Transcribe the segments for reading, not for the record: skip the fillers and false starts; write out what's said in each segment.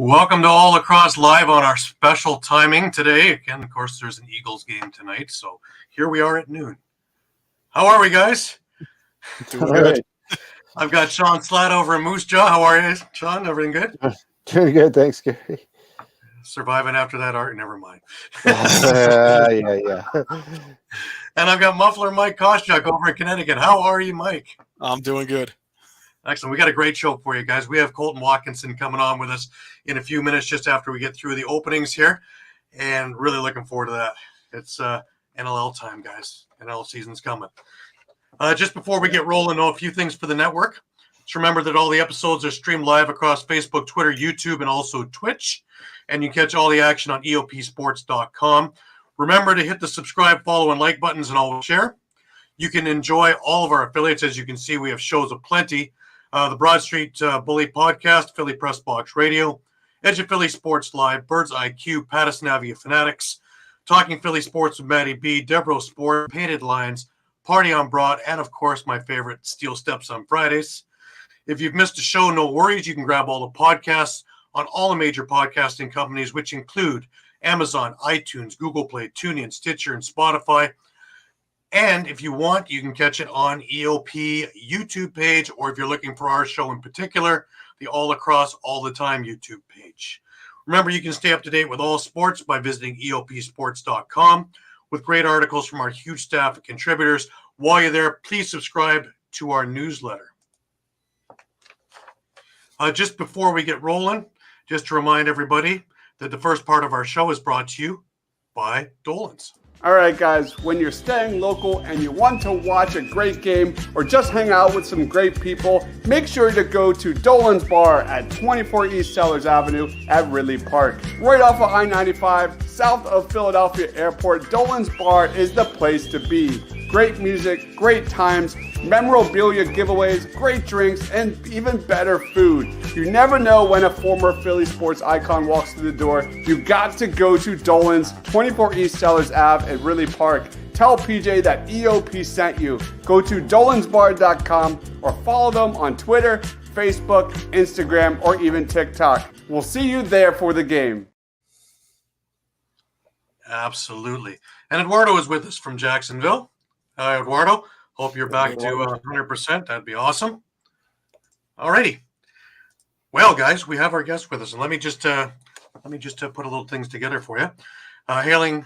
Welcome to All Lacrosse Live on our special timing today. Again, of course, there's an Eagles game tonight, so here we are at noon. How are we, guys? Doing good. Right. I've got Shawn Slaght over in Moose Jaw. How are you, Shawn? Everything good? Doing good, thanks, Gary. Surviving after that art? Never mind. Yeah. And I've got Muffler Mike Kostiuk over in Connecticut. How are you, Mike? I'm doing good. Excellent. We got a great show for you guys. We have Colton Watkinson coming on with us in a few minutes just after we get through the openings here, and really looking forward to that. It's NLL time, guys. NLL season's coming. Just before we get rolling, a few things for the network. Just remember that all the episodes are streamed live across Facebook, Twitter, YouTube, and also Twitch, and you can catch all the action on eopsports.com. Remember to hit the subscribe, follow, and like buttons, and always share. You can enjoy all of our affiliates. As you can see, we have shows aplenty. The Broad Street Bully Podcast, Philly Press Box Radio, Edge of Philly Sports Live, Birds IQ, Patterson Avia Fanatics, Talking Philly Sports with Matty B, Devereaux Sport, Painted Lions, Party on Broad, and of course my favorite, Steel Steps on Fridays. If you've missed a show, no worries. You can grab all the podcasts on all the major podcasting companies, which include Amazon, iTunes, Google Play, TuneIn, Stitcher, and Spotify. And if you want, you can catch it on EOP YouTube page, or if you're looking for our show in particular, the All Across All the Time YouTube page. Remember, you can stay up to date with all sports by visiting eopsports.com with great articles from our huge staff of contributors. While you're there, please subscribe to our newsletter. Just before we get rolling, just to remind everybody that the first part of our show is brought to you by Dolan's. All right, guys, when you're staying local and you want to watch a great game or just hang out with some great people, make sure to go to Dolan's Bar at 24 East Sellers Avenue at Ridley Park. Right off of I-95, south of Philadelphia Airport, Dolan's Bar is the place to be. Great music, great times, memorabilia giveaways, great drinks, and even better food. You never know when a former Philly sports icon walks through the door. You got to go to Dolan's, 24 East Sellers Ave at Ridley Park. Tell PJ that EOP sent you. Go to dolansbar.com or follow them on Twitter, Facebook, Instagram, or even TikTok. We'll see you there for the game. Absolutely. And Eduardo is with us from Jacksonville. Eduardo, hope you're back to 100%. That'd be awesome. All righty. Well, guys, we have our guest with us, and let me just put a little things together for you. Hailing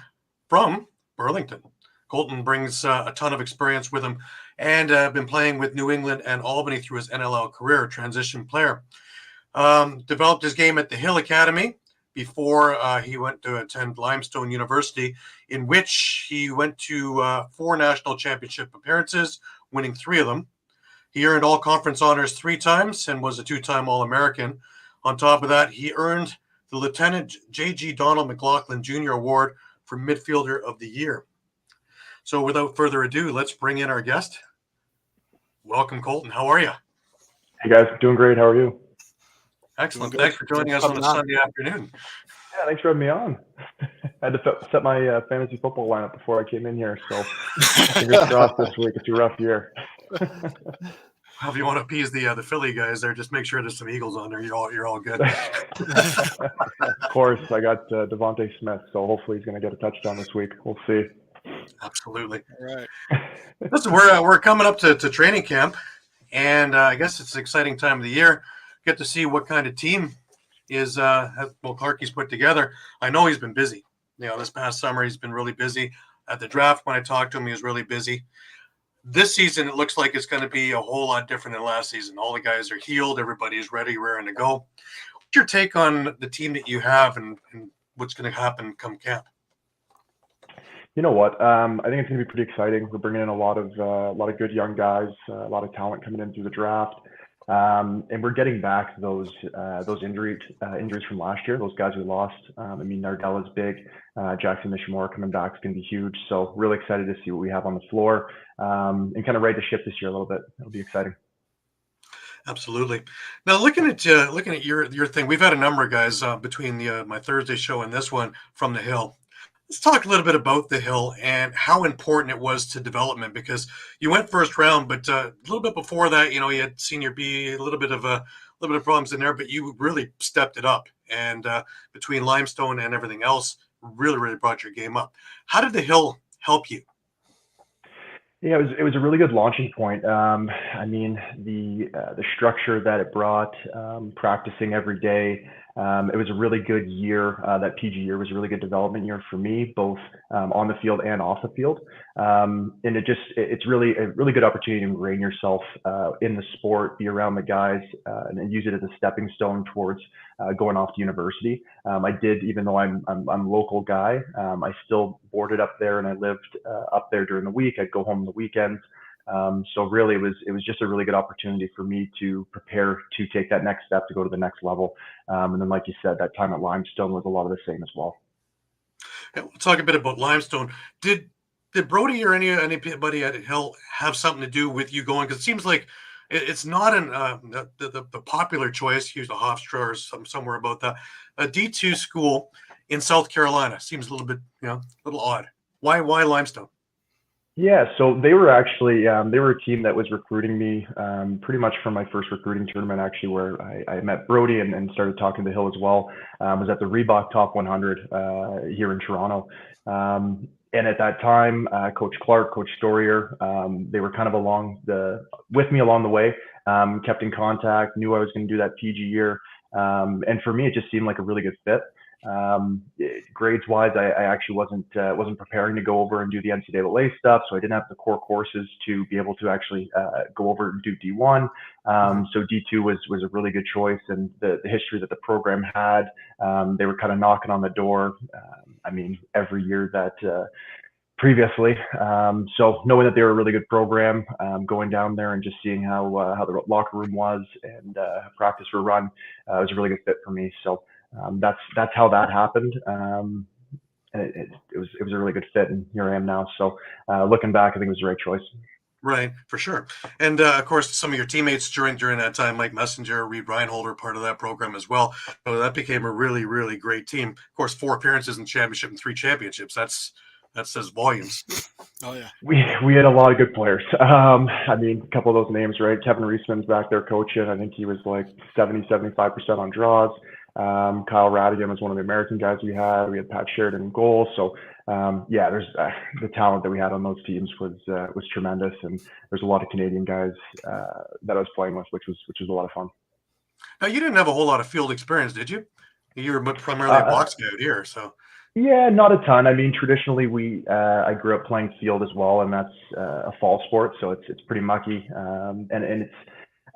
from Burlington, Colton brings a ton of experience with him, and been playing with New England and Albany through his NLL career, transition player. Developed his game at the Hill Academy before he went to attend Limestone University, in which he went to 4 national championship appearances, winning 3 of them. He earned all conference honors 3 times and was a 2-time All-American. On top of that, he earned the Lieutenant J.G. Donald McLaughlin Jr. Award for Midfielder of the Year. So without further ado, let's bring in our guest. Welcome, Colton. How are you? Hey, guys. Doing great. How are you? Excellent. Thanks for joining us on a Sunday afternoon. Yeah, thanks for having me on. I had to set my fantasy football lineup before I came in here, so fingers crossed this week. It's a rough year. Well, if you want to appease the Philly guys there, just make sure there's some Eagles on there. You're all good. Of course, I got Devontae Smith, so hopefully he's going to get a touchdown this week. We'll see. Absolutely. All right. Listen, we're coming up to training camp, and I guess it's an exciting time of the year. Get to see what kind of team is Clarkie's put together. I know he's been busy. This past summer he's been really busy. At the draft, when I talked to him, he was really busy. This season, it looks like it's going to be a whole lot different than last season. All the guys are healed. Everybody's ready, raring to go. What's your take on the team that you have and what's going to happen come camp? You know what? I think it's going to be pretty exciting. We're bringing in a lot of good young guys, a lot of talent coming in through the draft. And we're getting back those injuries from last year, those guys we lost. Nardella is big. Jackson Mishimura coming back is going to be huge. So really excited to see what we have on the floor and kind of right to ship this year a little bit. It'll be exciting. Absolutely. Now, looking at your thing, we've had a number of guys between my Thursday show and this one from the Hill. Let's talk a little bit about the Hill and how important it was to development, because you went first round, but a little bit before that, you had Senior B, a little bit of a little bit of problems in there, but you really stepped it up. And between limestone and everything else, really brought your game up. How did the hill help you? Yeah, it was a really good launching point. I mean, the structure that it brought, practicing every day. It was a really good year. That PG year was a really good development year for me, both on the field and off the field. And it's really a really good opportunity to ingrain yourself in the sport, be around the guys, and use it as a stepping stone towards going off to university. I did, even though I'm a local guy, I still boarded up there and I lived up there during the week. I'd go home on the weekends. So really, it was just a really good opportunity for me to prepare to take that next step to go to the next level. And then, like you said, that time at Limestone was a lot of the same as well. Yeah, we'll talk a bit about Limestone. Did Brody or anybody at Hill have something to do with you going? Because it seems like it's not the popular choice. Use a Hofstra or somewhere about that. A D2 school in South Carolina seems a little bit, a little odd. Why Limestone? Yeah, so they were actually they were a team that was recruiting me pretty much from my first recruiting tournament, actually, where I met Brody and started talking to Hill as well. Was at the Reebok Top 100 here in Toronto. And at that time, Coach Clark, Coach Storier, they were kind of with me along the way, kept in contact, knew I was going to do that PG year. And for me, it just seemed like a really good fit. Grades wise, I actually wasn't preparing to go over and do the NCAA stuff, so I didn't have the core courses to be able to actually go over and do D1. So D2 was a really good choice, and the history that the program had, they were kind of knocking on the door. I mean, every year that previously. So knowing that they were a really good program, going down there and just seeing how the locker room was and practice were run, was a really good fit for me. So. That's how that happened. And it was a really good fit, and here I am now. So looking back, I think it was the right choice. Right, for sure. And of course, some of your teammates during that time, Mike Messenger, Reed Reinholder, part of that program as well. So that became a really great team. Of course, 4 appearances in championship and 3 championships. That says volumes. Oh yeah. We had a lot of good players. I mean, a couple of those names, right? Kevin Reisman's back there coaching. I think he was like 70-75% on draws. Kyle Radigan was one of the American guys we had. We had Pat Sheridan in goal. So there's the talent that we had on those teams was tremendous, and there's a lot of Canadian guys that I was playing with, which was a lot of fun. Now, you didn't have a whole lot of field experience, did you? You were primarily a box guy out here, so. Yeah, not a ton. I mean, traditionally I grew up playing field as well, and that's a fall sport, so it's pretty mucky. And it's,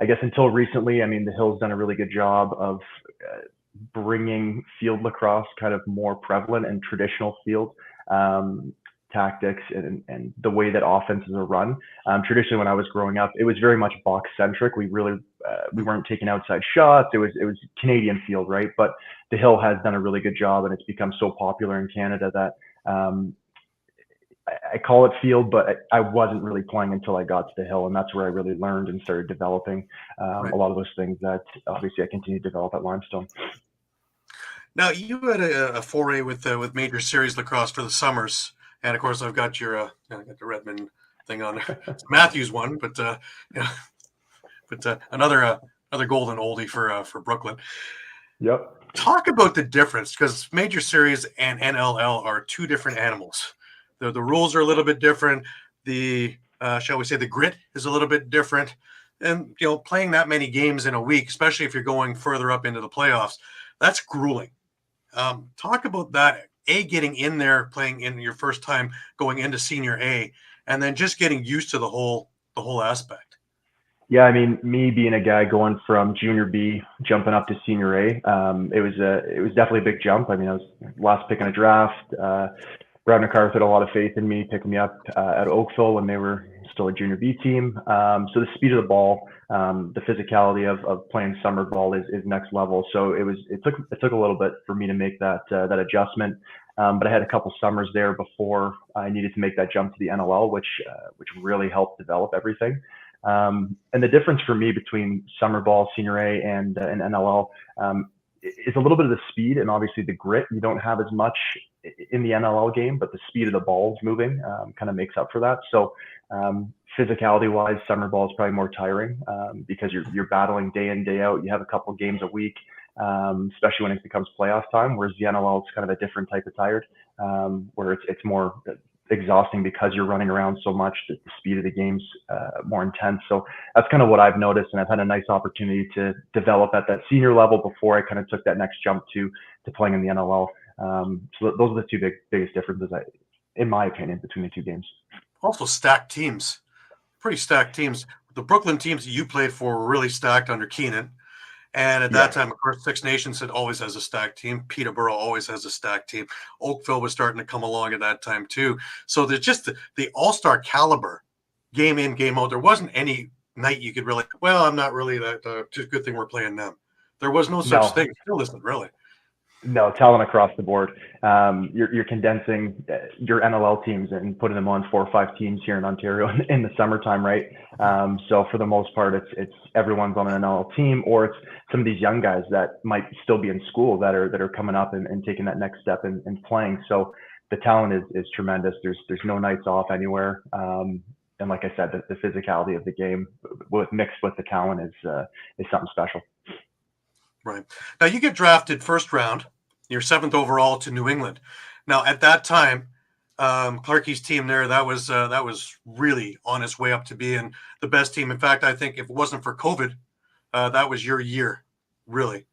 I guess until recently, I mean, the Hill's done a really good job of bringing field lacrosse kind of more prevalent and traditional field tactics and the way that offenses are run. Traditionally, when I was growing up, it was very much box centric. We really we weren't taking outside shots. It was Canadian field, right? But the Hill has done a really good job, and it's become so popular in Canada that I call it field, but I wasn't really playing until I got to the Hill, and that's where I really learned and started developing a lot of those things that obviously I continue to develop at Limestone. Now, you had a foray with Major Series Lacrosse for the summers, and of course, I've got I got the Redmond thing on there. It's Matthews one, but another golden oldie for Brooklyn. Yep. Talk about the difference, because Major Series and NLL are 2 different animals. The rules are a little bit different. The shall we say the grit is a little bit different, and playing that many games in a week, especially if you're going further up into the playoffs, that's grueling. Talk about that. Getting in there, playing in your first time going into Senior A, and then just getting used to the whole aspect. Yeah, I mean, me being a guy going from Junior B jumping up to Senior A, it was definitely a big jump. I mean, I was last pick in a draft. Brad McCarthy had a lot of faith in me, picking me up at Oakville when they were still a Junior B team. So the speed of the ball, the physicality of playing summer ball is next level. So it took a little bit for me to make that adjustment. But I had a couple summers there before I needed to make that jump to the NLL, which really helped develop everything. And the difference for me between summer ball, Senior A, and NLL is a little bit of the speed and obviously the grit. You don't have as much in the NLL game, but the speed of the balls moving kind of makes up for that. So physicality-wise, summer ball is probably more tiring because you're battling day in, day out. You have a couple games a week, especially when it becomes playoff time, whereas the NLL is kind of a different type of tired, where it's more exhausting because you're running around so much. The speed of the game's more intense. So that's kind of what I've noticed, and I've had a nice opportunity to develop at that senior level before I kind of took that next jump to playing in the NLL. So those are the two biggest differences, in my opinion, between the two games. Also stacked teams, pretty stacked teams. The Brooklyn teams that you played for were really stacked under Keenan. And at that time, of course, Six Nations always has a stacked team. Peterborough always has a stacked team. Oakville was starting to come along at that time too. So there's just the all-star caliber, game in, game out. There wasn't any night you could really, well, I'm not really that. Just good thing we're playing them. There was no such thing. Still isn't really. No, talent across the board. You're condensing your NLL teams and putting them on 4 or 5 teams here in Ontario in the summertime, right? So for the most part, it's everyone's on an NLL team, or it's some of these young guys that might still be in school that are coming up and taking that next step and playing. So the talent is tremendous. There's no nights off anywhere. And like I said, the physicality of the game mixed with the talent is something special. Right. Now you get drafted first round. You're 7th overall to New England. Now at that time, Clarkie's team there, that was really on its way up to being the best team. In fact, I think if it wasn't for COVID, that was your year, really.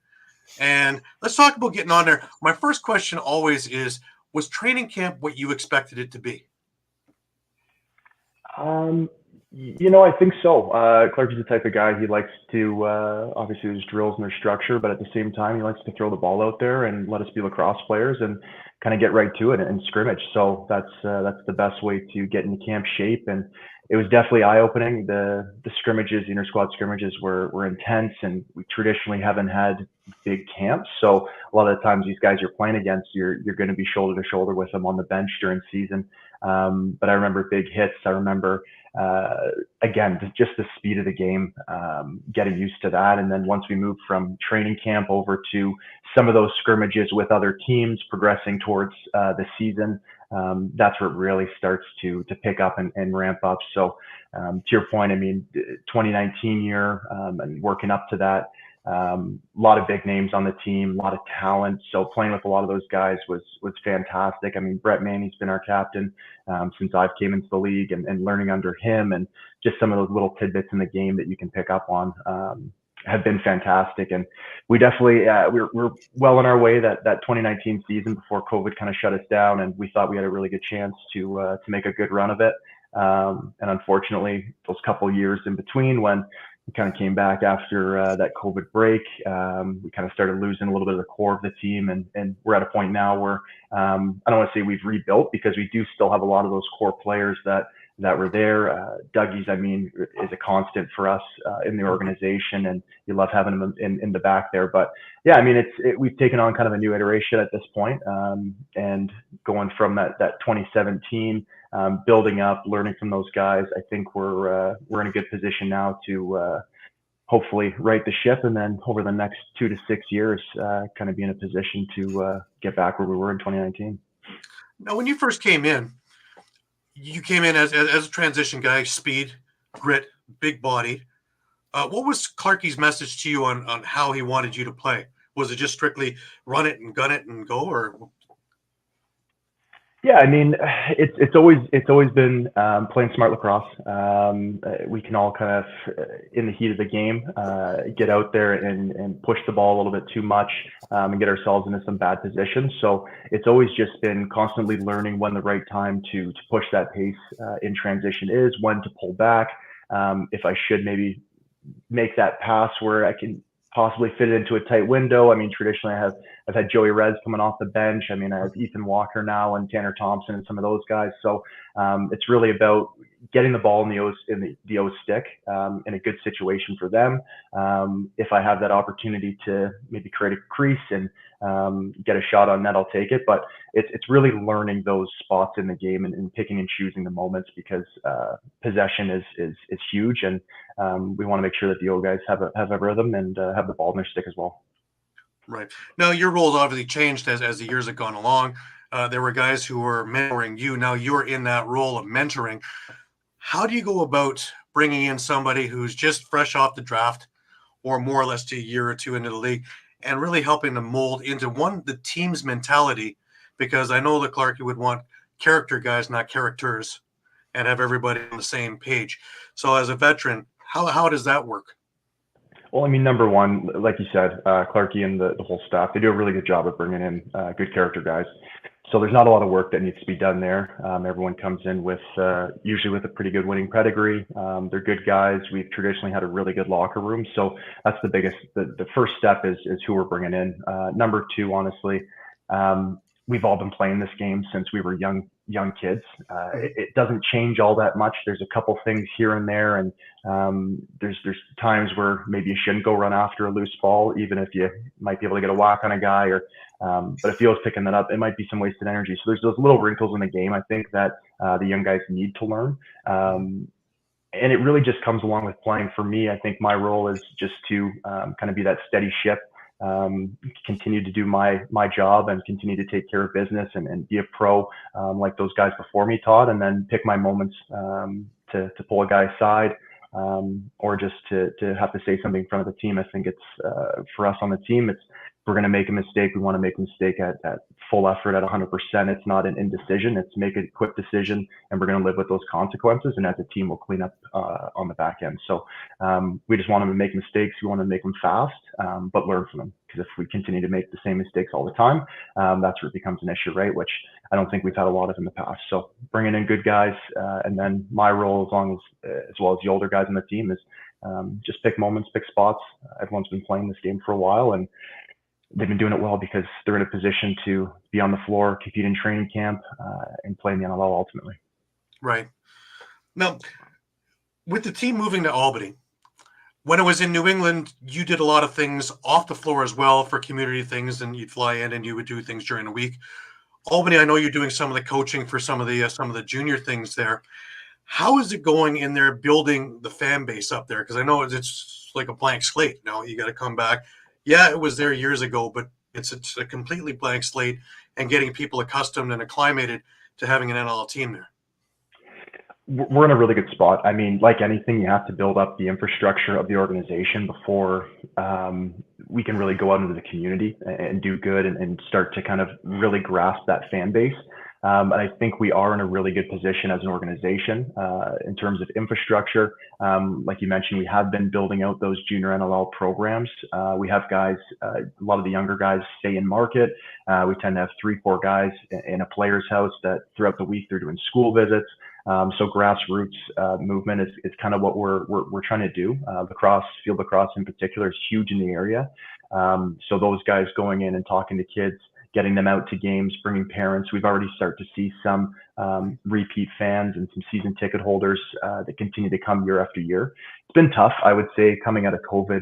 And let's talk about getting on there. My first question always is, was training camp what you expected it to be? I think so. Clarkie's the type of guy, he likes to, obviously there's drills and there's structure, but at the same time, he likes to throw the ball out there and let us be lacrosse players and kind of get right to it and scrimmage. So that's the best way to get into camp shape. And it was definitely eye-opening. The scrimmages, the inter-squad scrimmages were intense, and we traditionally haven't had big camps. So a lot of the times these guys you're playing against, you're going to be shoulder to shoulder with them on the bench during season. But I remember big hits. I remember, again, just the speed of the game, getting used to that. And then once we moved from training camp over to some of those scrimmages with other teams progressing towards the season, that's where it really starts to pick up and ramp up. So to your point, I mean, 2019 year and working up to that, a lot of big names on the team, a lot of talent. So playing with a lot of those guys was fantastic. I mean, Brett Manny's been our captain since I've came into the league, and learning under him, and just some of those little tidbits in the game that you can pick up on have been fantastic. And we definitely we're well on our way that 2019 season before COVID kind of shut us down, and we thought we had a really good chance to make a good run of it. And unfortunately, those couple of years in between, when we kind of came back after that COVID break, we kind of started losing a little bit of the core of the team, and we're at a point now where I don't want to say we've rebuilt, because we do still have a lot of those core players that were there. Dougie's, I mean, is a constant for us in the organization, and you love having him in the back there. But yeah, I mean, we've taken on kind of a new iteration at this point, and going from that 2017, building up, learning from those guys. I think we're in a good position now to hopefully right the ship, and then over the next 2 to 6 years, kind of be in a position to get back where we were in 2019. Now, when you first came in, you came in as a transition guy, speed, grit, big body. What was Clarkie's message to you on how he wanted you to play? Was it just strictly run it and gun it and go, or? Yeah, I mean, it's always been playing smart lacrosse. We can all kind of, in the heat of the game, get out there and push the ball a little bit too much, and get ourselves into some bad positions. So it's always just been constantly learning when the right time to push that pace in transition is, when to pull back. If I should maybe make that pass where I can possibly fit it into a tight window. I mean, traditionally I've had Joey Rez coming off the bench. I mean, I have Ethan Walker now and Tanner Thompson and some of those guys. So it's really about getting the ball in the O stick in a good situation for them. If I have that opportunity to maybe create a crease and get a shot on net, I'll take it. But it's really learning those spots in the game and picking and choosing the moments, because possession is huge, and we want to make sure that the O guys have a rhythm and have the ball in their stick as well. Right. Now, your role's obviously changed as the years have gone along. there were guys who were mentoring you. Now you're in that role of mentoring. How do you go about bringing in somebody who's just fresh off the draft or more or less to a year or two into the league and really helping to mold into the team's mentality? Because I know that Clarkie would want character guys, not characters, and have everybody on the same page. So as a veteran, how does that work? Well, I mean, number one, like you said, Clarkie and the whole staff, they do a really good job of bringing in good character guys. So there's not a lot of work that needs to be done there. Everyone comes in with usually with a pretty good winning pedigree. They're good guys. We've traditionally had a really good locker room. So that's the biggest, the first step is who we're bringing in. Number two, honestly, we've all been playing this game since we were young kids. It doesn't change all that much. There's a couple things here and there, and there's times where maybe you shouldn't go run after a loose ball, even if you might be able to get a whack on a guy. Or but if he was picking that up, it might be some wasted energy. So there's those little wrinkles in the game, I think, that the young guys need to learn. And it really just comes along with playing. For me, I think my role is just to kind of be that steady ship. Continue to do my job and continue to take care of business and be a pro like those guys before me taught, and then pick my moments to pull a guy aside or just to have to say something in front of the team. I think it's for us on the team, if we're going to make a mistake, we want to make a mistake at full effort at 100%. It's not an indecision. It's make a quick decision, and we're going to live with those consequences. And as a team, we'll clean up on the back end. So we just want them to make mistakes. We want to make them fast, but learn from them. Because if we continue to make the same mistakes all the time, that's where it becomes an issue, right? Which I don't think we've had a lot of in the past. So bringing in good guys, and then my role, as well as the older guys on the team, is just pick moments, pick spots. Everyone's been playing this game for a while, and they've been doing it well because they're in a position to be on the floor, compete in training camp, and play in the NLL ultimately. Right. Now, with the team moving to Albany, when it was in New England, you did a lot of things off the floor as well for community things, and you'd fly in and you would do things during the week. Albany, I know you're doing some of the coaching for some of the junior things there. How is it going in there building the fan base up there? Because I know it's like a blank slate. Now you got to come back. Yeah, it was there years ago, but it's a completely blank slate, and getting people accustomed and acclimated to having an NLL team there. We're in a really good spot. I mean, like anything, you have to build up the infrastructure of the organization before we can really go out into the community and do good and start to kind of really grasp that fan base. And I think we are in a really good position as an organization in terms of infrastructure. Like you mentioned, we have been building out those junior NLL programs. We have guys, a lot of the younger guys stay in market. We tend to have 3-4 guys in a player's house that throughout the week they're doing school visits. So grassroots movement is kind of what we're trying to do. Lacrosse, field lacrosse in particular, is huge in the area. So those guys going in and talking to kids, getting them out to games, bringing parents. We've already started to see some repeat fans and some season ticket holders that continue to come year after year. It's been tough, I would say, coming out of COVID.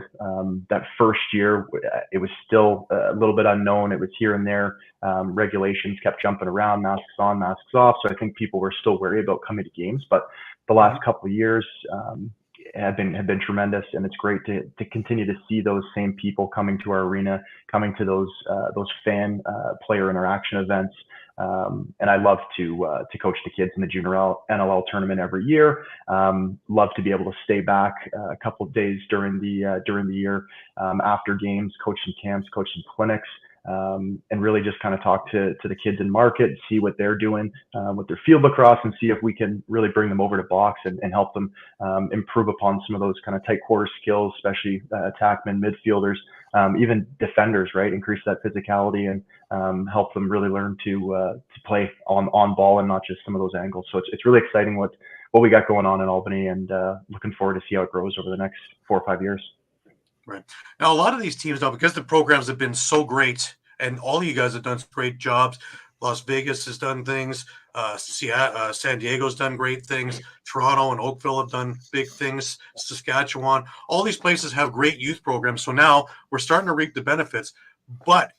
That first year, it was still a little bit unknown. It was here and there. Regulations kept jumping around, masks on, masks off. So I think people were still wary about coming to games. But the last couple of years have been tremendous, and it's great to continue to see those same people coming to our arena, coming to those fan player interaction events. And I love to coach the kids in the junior NLL tournament every year. Love to be able to stay back a couple of days during the year after games, coach some camps, coach some clinics. And really just kind of talk to the kids in market, see what they're doing with their field lacrosse, and see if we can really bring them over to box and help them improve upon some of those kind of tight quarter skills, especially attackmen, midfielders, even defenders, right? Increase that physicality and help them really learn to play on ball and not just some of those angles. So it's really exciting what we got going on in Albany, and looking forward to see how it grows over the next 4 or 5 years. Right. Now, a lot of these teams now, because the programs have been so great, and all of you guys have done great jobs. Las Vegas has done things. San Diego's done great things. Toronto and Oakville have done big things. Saskatchewan. All these places have great youth programs. So now we're starting to reap the benefits. But,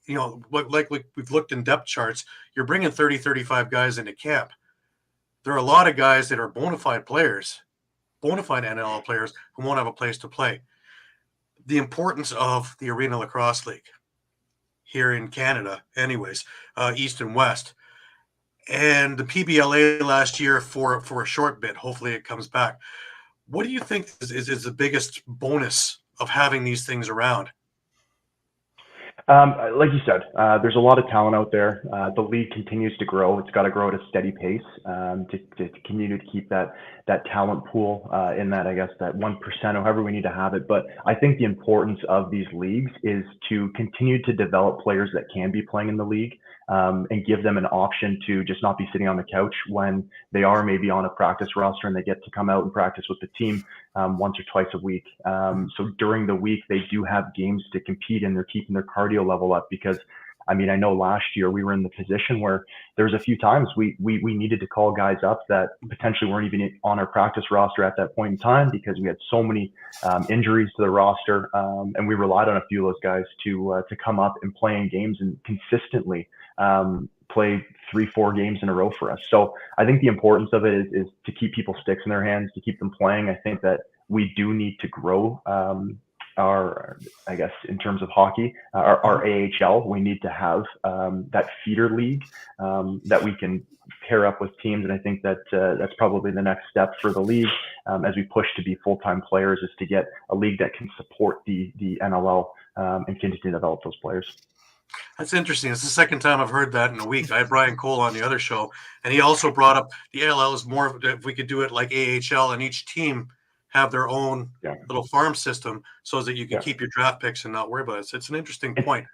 you know, like we've looked in depth charts, you're bringing 30, 35 guys into camp. There are a lot of guys that are bona fide players, bona fide NLL players who won't have a place to play. The importance of the Arena Lacrosse League. here in Canada, anyways, East and West. And the PBLA last year for a short bit. Hopefully it comes back. What do you think is the biggest bonus of having these things around? Like you said, there's a lot of talent out there. The league continues to grow. It's got to grow at a steady pace to continue to keep that talent pool in that, I guess, that 1%, however we need to have it. But I think the importance of these leagues is to continue to develop players that can be playing in the league and give them an option to just not be sitting on the couch when they are maybe on a practice roster and they get to come out and practice with the team once or twice a week. So during the week, they do have games to compete and they're keeping their cardio level up because, I mean, I know last year we were in the position where there was a few times we needed to call guys up that potentially weren't even on our practice roster at that point in time because we had so many injuries to the roster, and we relied on a few of those guys to come up and play in games and consistently play 3-4 games in a row for us. So I think the importance of it is to keep people sticks in their hands, to keep them playing. I think that we do need to grow our, I guess, in terms of hockey, our AHL, we need to have that feeder league that we can pair up with teams. And I think that that's probably the next step for the league as we push to be full-time players, is to get a league that can support the NLL and continue to develop those players. That's interesting. It's the second time I've heard that in a week. I had Brian Cole on the other show, and he also brought up the ALL is more of, if we could do it like AHL, and each team have their own little farm system so that you can keep your draft picks and not worry about it. It's an interesting point.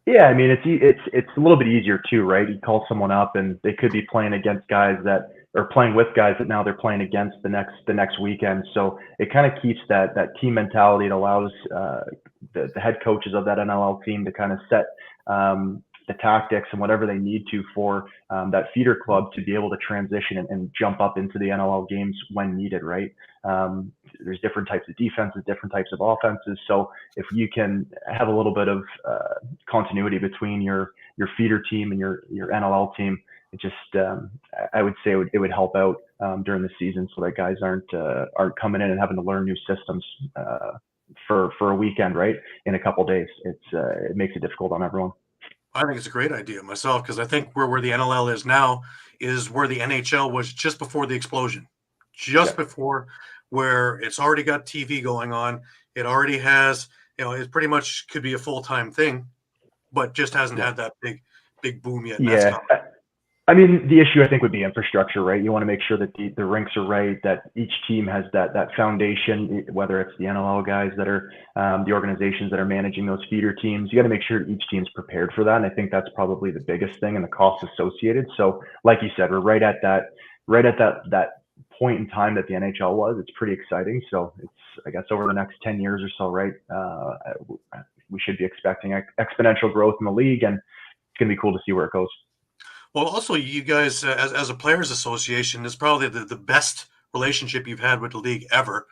Yeah, I mean, it's a little bit easier too, right? You call someone up and they could be playing against guys that are playing with guys that now they're playing against the next weekend. So it kind of keeps that team mentality. It allows the head coaches of that NLL team to kind of set the tactics and whatever they need to for that feeder club to be able to transition and jump up into the NLL games when needed, right? There's different types of defenses, different types of offenses. So if you can have a little bit of continuity between your feeder team and your NLL team, it just I would say it would help out during the season so that guys aren't coming in and having to learn new systems for a weekend, right? In a couple of days. It makes it difficult on everyone. I think it's a great idea myself, because I think where the NLL is now is where the NHL was just before the explosion, before, where it's already got TV going on. It already has, it pretty much could be a full-time thing, but just hasn't had that big boom yet. Yeah. I mean, the issue I think would be infrastructure, right? You want to make sure that the rinks are right, that each team has that foundation, whether it's the NLL guys that are the organizations that are managing those feeder teams. You got to make sure each team's prepared for that. And I think that's probably the biggest thing, and the cost associated. So like you said, we're right at that point in time that the NHL was. It's pretty exciting. So it's, I guess, over the next 10 years or so, right? We should be expecting exponential growth in the league, and it's going to be cool to see where it goes. Well, also, you guys, as a players' association, is probably the best relationship you've had with the league ever.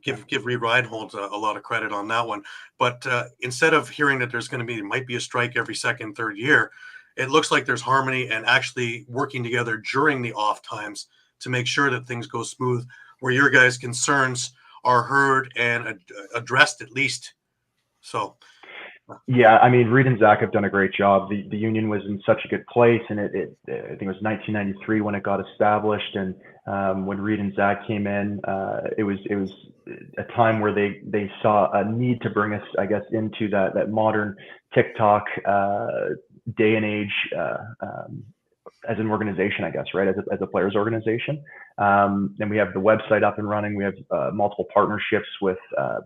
Give Reed Reinhold a lot of credit on that one. But instead of hearing that might be a strike every second, third year, it looks like there's harmony and actually working together during the off times to make sure that things go smooth, where your guys' concerns are heard and addressed at least. So. Yeah, I mean, Reed and Zach have done a great job. The union was in such a good place, and I think it was 1993 when it got established. And when Reed and Zach came in, it was a time where they saw a need to bring us, I guess, into that modern TikTok day and age as an organization, I guess, right? As a players organization. And we have the website up and running. We have multiple partnerships with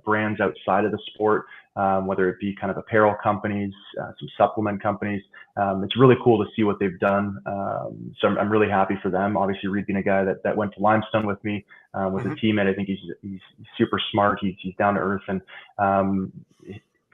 brands outside of the sport, whether it be kind of apparel companies, some supplement companies. It's really cool to see what they've done. So I'm really happy for them. Obviously, Reed being a guy that went to Limestone with me, with a teammate. I think he's super smart. He's down to earth, and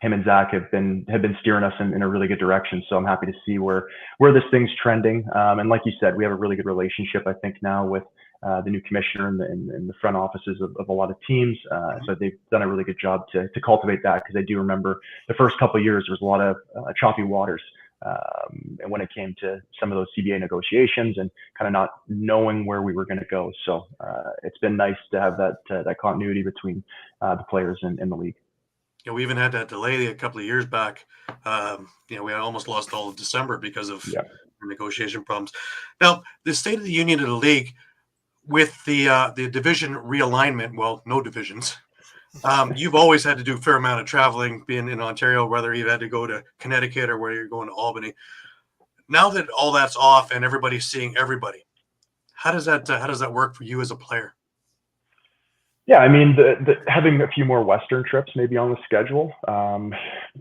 him and Zach have been steering us in a really good direction. So I'm happy to see where this thing's trending. And like you said, we have a really good relationship, I think, now with the new commissioner and the front offices of a lot of teams. So they've done a really good job to cultivate that, because I do remember the first couple of years there was a lot of choppy waters and when it came to some of those CBA negotiations and kind of not knowing where we were going to go. So it's been nice to have that continuity between the players and the league. We even had that delay a couple of years back. We almost lost all of December because of negotiation problems. Now, the State of the Union of the league with the division realignment, well, no divisions. You've always had to do a fair amount of traveling being in Ontario, whether you've had to go to Connecticut or whether you're going to Albany. Now that all that's off and everybody's seeing everybody, how does that work for you as a player? Yeah, I mean, having a few more Western trips maybe on the schedule,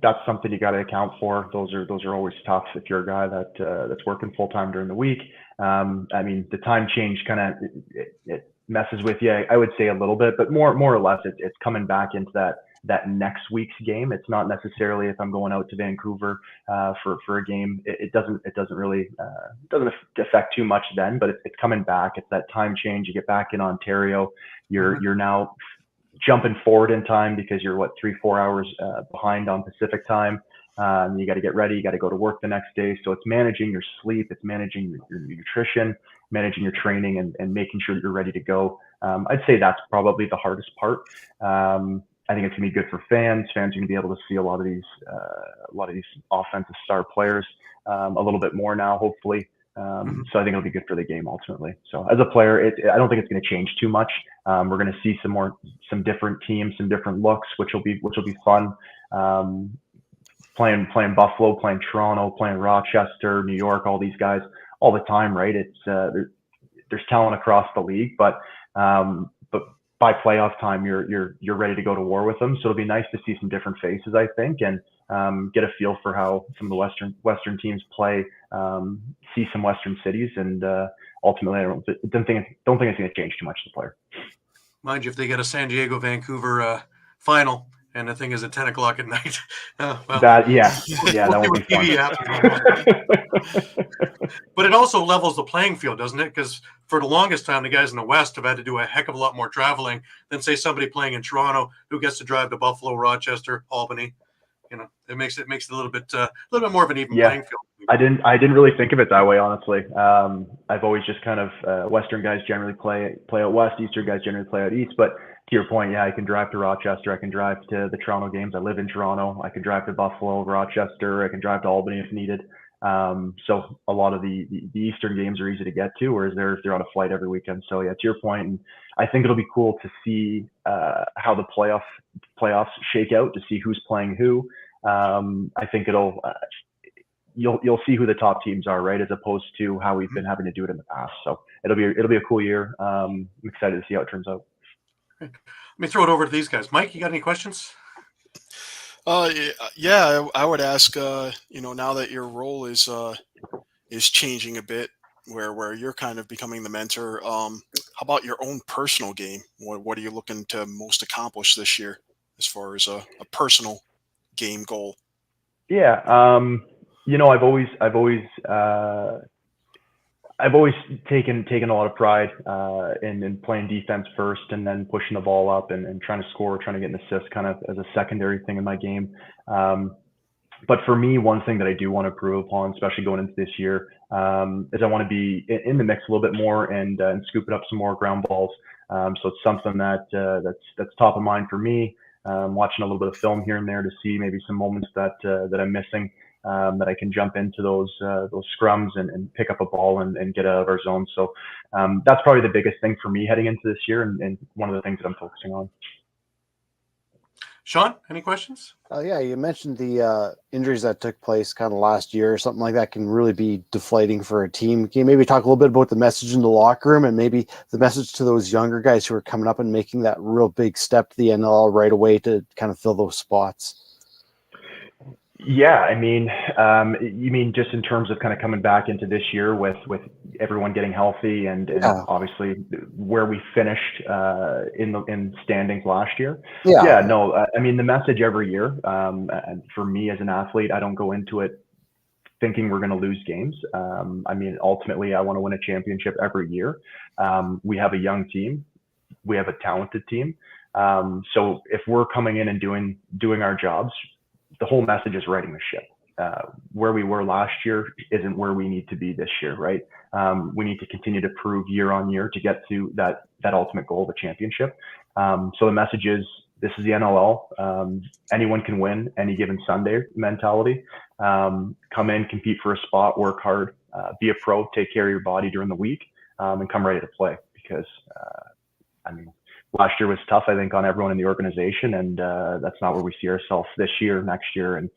that's something you got to account for. Those are always tough if you're a guy that's working full time during the week. I mean, the time change kind of it messes with you. I would say a little bit, but more or less, it's coming back into that next week's game. It's not necessarily if I'm going out to Vancouver for a game. It doesn't really doesn't affect too much then, but it's coming back. It's that time change. You get back in Ontario. You're now jumping forward in time because you're 3-4 hours behind on Pacific time. You got to get ready. You got to go to work the next day. So it's managing your sleep. It's managing your nutrition, managing your training, and making sure that you're ready to go. I'd say that's probably the hardest part. I think it's gonna be good for fans. Fans are gonna be able to see a lot of these offensive star players a little bit more now, hopefully. So I think it'll be good for the game ultimately. So as a player, I don't think it's going to change too much. We're going to see some different teams, some different looks, which will be fun. Playing Buffalo, playing Toronto, playing Rochester, New York, all these guys all the time, right? It's there's talent across the league, but by playoff time, you're ready to go to war with them. So it'll be nice to see some different faces, I think, and get a feel for how some of the Western teams play, see some Western cities, and ultimately, I don't think it's going to change too much to the player. Mind you, if they get a San Diego Vancouver final and the thing is at 10 o'clock at night, well, that won't be fun. But it also levels the playing field, doesn't it? Because for the longest time, the guys in the West have had to do a heck of a lot more traveling than, say, somebody playing in Toronto who gets to drive to Buffalo, Rochester, Albany. It makes it a little bit more of an even playing field. I didn't really think of it that way, honestly. I've always just kind of Western guys generally play out West, Eastern guys generally play out East. But to your point, I can drive to Rochester, I can drive to the Toronto games. I live in Toronto. I can drive to Buffalo, Rochester. I can drive to Albany if needed. So a lot of the Eastern games are easy to get to, whereas they're on a flight every weekend. So to your point, and I think it'll be cool to see how the playoffs shake out, to see who's playing who. I think you'll see who the top teams are, right, as opposed to how we've been having to do it in the past. So it'll be a cool year. I'm excited to see how it turns out. Let me throw it over to these guys. Mike, you got any questions? I would ask, now that your role is changing a bit, where you're kind of becoming the mentor, how about your own personal game? What are you looking to most accomplish this year as far as a personal game goal? Yeah, I've always taken a lot of pride in playing defense first and then pushing the ball up and trying to score, trying to get an assist kind of as a secondary thing in my game. But for me, one thing that I do want to improve upon, especially going into this year, is I want to be in the mix a little bit more and scooping up some more ground balls. So it's something that's top of mind for me. Watching a little bit of film here and there to see maybe some moments that I'm missing. That I can jump into those scrums and pick up a ball and get out of our zone. So that's probably the biggest thing for me heading into this year and one of the things that I'm focusing on. Shawn, any questions? Yeah, you mentioned the injuries that took place kind of last year or something like that can really be deflating for a team. Can you maybe talk a little bit about the message in the locker room and maybe the message to those younger guys who are coming up and making that real big step to the NLL right away to kind of fill those spots? Yeah, I mean, you mean just in terms of kind of coming back into this year with everyone getting healthy and obviously where we finished in standings last year. Yeah, no, I mean the message every year, and for me as an athlete, I don't go into it thinking we're going to lose games. I mean, ultimately, I want to win a championship every year. We have a young team, we have a talented team. So if we're coming in and doing our jobs, the whole message is righting the ship. Where we were last year isn't where we need to be this year, right? We need to continue to prove year on year to get to that ultimate goal of a championship. So the message is this is the NLL. Anyone can win any given Sunday mentality. Come in, compete for a spot, work hard, be a pro, take care of your body during the week, and come ready to play. Because, last year was tough, I think, on everyone in the organization, and that's not where we see ourselves this year, next year, and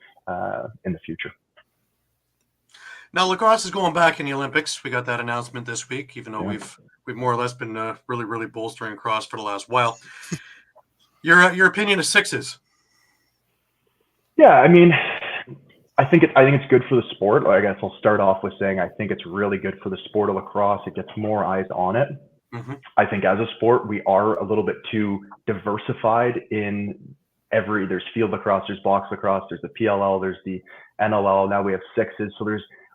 in the future. Now, lacrosse is going back in the Olympics. We got that announcement this week, even though we've more or less been really bolstering cross for the last while. Your opinion of sixes? Yeah, I think it's good for the sport. I guess I'll start off with saying I think it's really good for the sport of lacrosse. It gets more eyes on it. Mm-hmm. I think as a sport, we are a little bit too diversified in there's field lacrosse, there's box lacrosse, there's the PLL, there's the NLL. Now we have sixes. So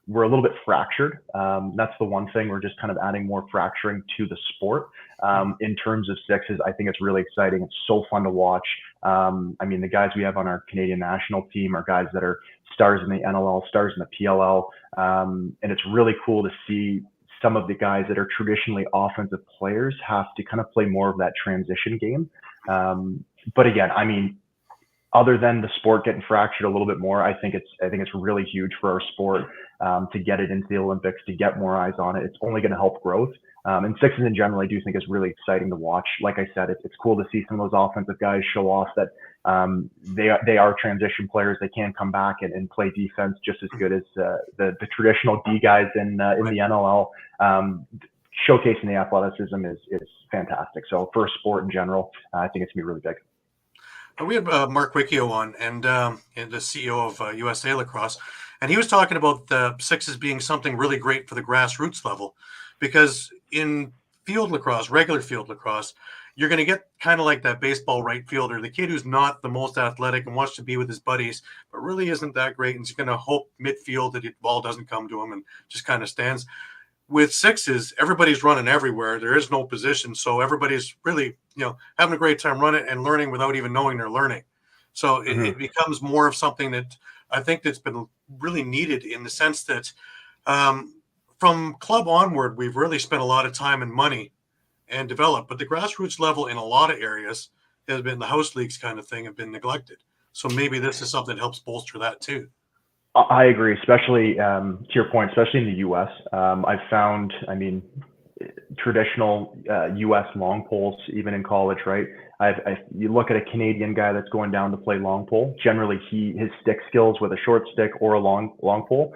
we're a little bit fractured. That's the one thing. We're just kind of adding more fracturing to the sport. In terms of sixes, I think it's really exciting. It's so fun to watch. The guys we have on our Canadian national team are guys that are stars in the NLL, stars in the PLL. And it's really cool to see some of the guys that are traditionally offensive players have to kind of play more of that transition game. But again, other than the sport getting fractured a little bit more, I think it's really huge for our sport to get it into the Olympics, to get more eyes on it. It's only going to help growth. And sixes in general, I do think is really exciting to watch. Like I said, it's cool to see some of those offensive guys show off that they are transition players. They can come back and play defense just as good as the traditional D guys in the NLL. Showcasing the athleticism is fantastic. So for a sport in general, I think it's going to be really big. We had Mark Wicchio on, and the CEO of USA Lacrosse, and he was talking about the sixes being something really great for the grassroots level, because in field lacrosse, regular field lacrosse, you're going to get kind of like that baseball right fielder, the kid who's not the most athletic and wants to be with his buddies, but really isn't that great, and he's going to hope midfield that the ball doesn't come to him and just kind of stands. With sixes, everybody's running everywhere. There is no position, so everybody's really, having a great time running and learning without even knowing they're learning. So it becomes more of something that I think that's been really needed, in the sense that from club onward, we've really spent a lot of time and money and developed, but the grassroots level in a lot of areas has been the house leagues kind of thing have been neglected. So maybe this is something that helps bolster that too. I agree, especially to your point, especially in the U.S. I've found, traditional U.S. long poles, even in college, right? You look at a Canadian guy that's going down to play long pole. Generally, his stick skills with a short stick or a long pole,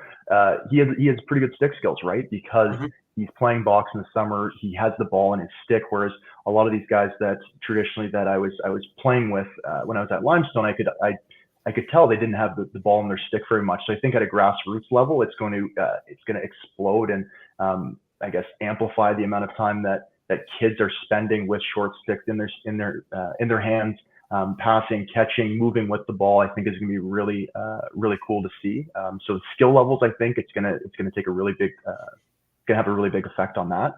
he has pretty good stick skills, right? Because he's playing box in the summer, he has the ball in his stick. Whereas a lot of these guys that traditionally that I was playing with when I was at Limestone, I could tell they didn't have the ball in their stick very much. So I think at a grassroots level, it's going to explode and amplify the amount of time that kids are spending with short sticks in their hands, passing, catching, moving with the ball. I think is going to be really cool to see. So the skill levels, I think it's going to take a really big, going to have a really big effect on that.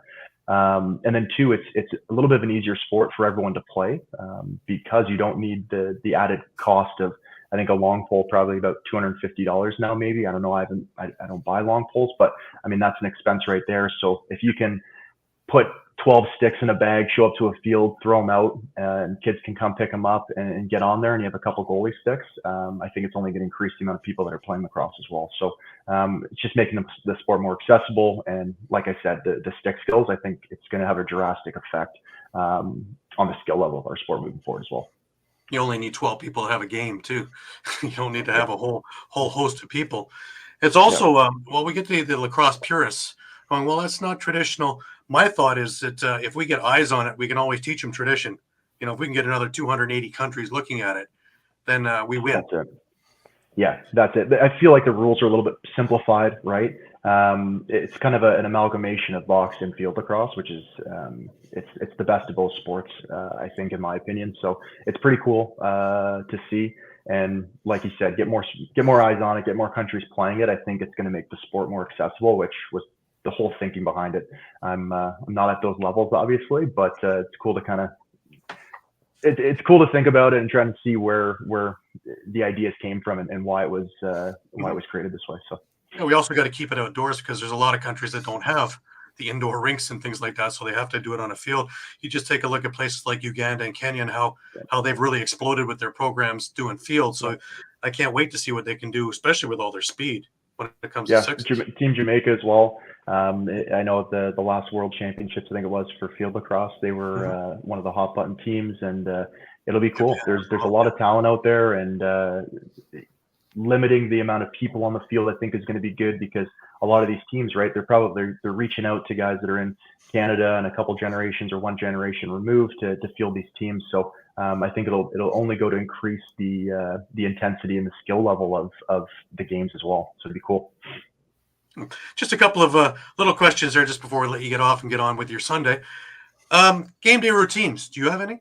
And then two, it's a little bit of an easier sport for everyone to play because you don't need the added cost of, I think a long pole probably about $250 now, maybe. I don't know. I don't buy long poles, but that's an expense right there. So if you can put 12 sticks in a bag, show up to a field, throw them out, and kids can come pick them up and get on there, and you have a couple goalie sticks, I think it's only going to increase the amount of people that are playing lacrosse as well. So it's just making the sport more accessible. And like I said, the stick skills, I think it's going to have a drastic effect on the skill level of our sport moving forward as well. You only need 12 people to have a game too. You don't need to have a whole host of people. It's also, we get to the lacrosse purists going, well, that's not traditional. My thought is that if we get eyes on it, we can always teach them tradition. If we can get another 280 countries looking at it, then we win. That's it. Yeah, that's it. I feel like the rules are a little bit simplified, right? It's kind of an amalgamation of box and field lacrosse, which is it's the best of both sports, I think, in my opinion. So it's pretty cool to see. And like you said, get more eyes on it, get more countries playing it. I think it's going to make the sport more accessible, which was the whole thinking behind it. I'm not at those levels, obviously, but it's cool to kind of it's cool to think about it and try to see where the ideas came from and why it was created this way. So we also got to keep it outdoors because there's a lot of countries that don't have the indoor rinks and things like that, so they have to do it on a field. You just take a look at places like Uganda and Kenya and how they've really exploded with their programs doing field. So I can't wait to see what they can do, especially with all their speed when it comes to sixes. Team Jamaica as well. I know the last World Championships, I think it was for field lacrosse, they were one of the hot button teams, and it'll be cool. There's a lot of talent out there, and limiting the amount of people on the field, I think, is going to be good, because a lot of these teams, right, they're reaching out to guys that are in Canada and a couple generations or one generation removed to field these teams. So I think it'll only go to increase the intensity and the skill level of the games as well. So it'd be cool. Just a couple of little questions there just before we let you get off and get on with your Sunday. Game day routines, do you have any?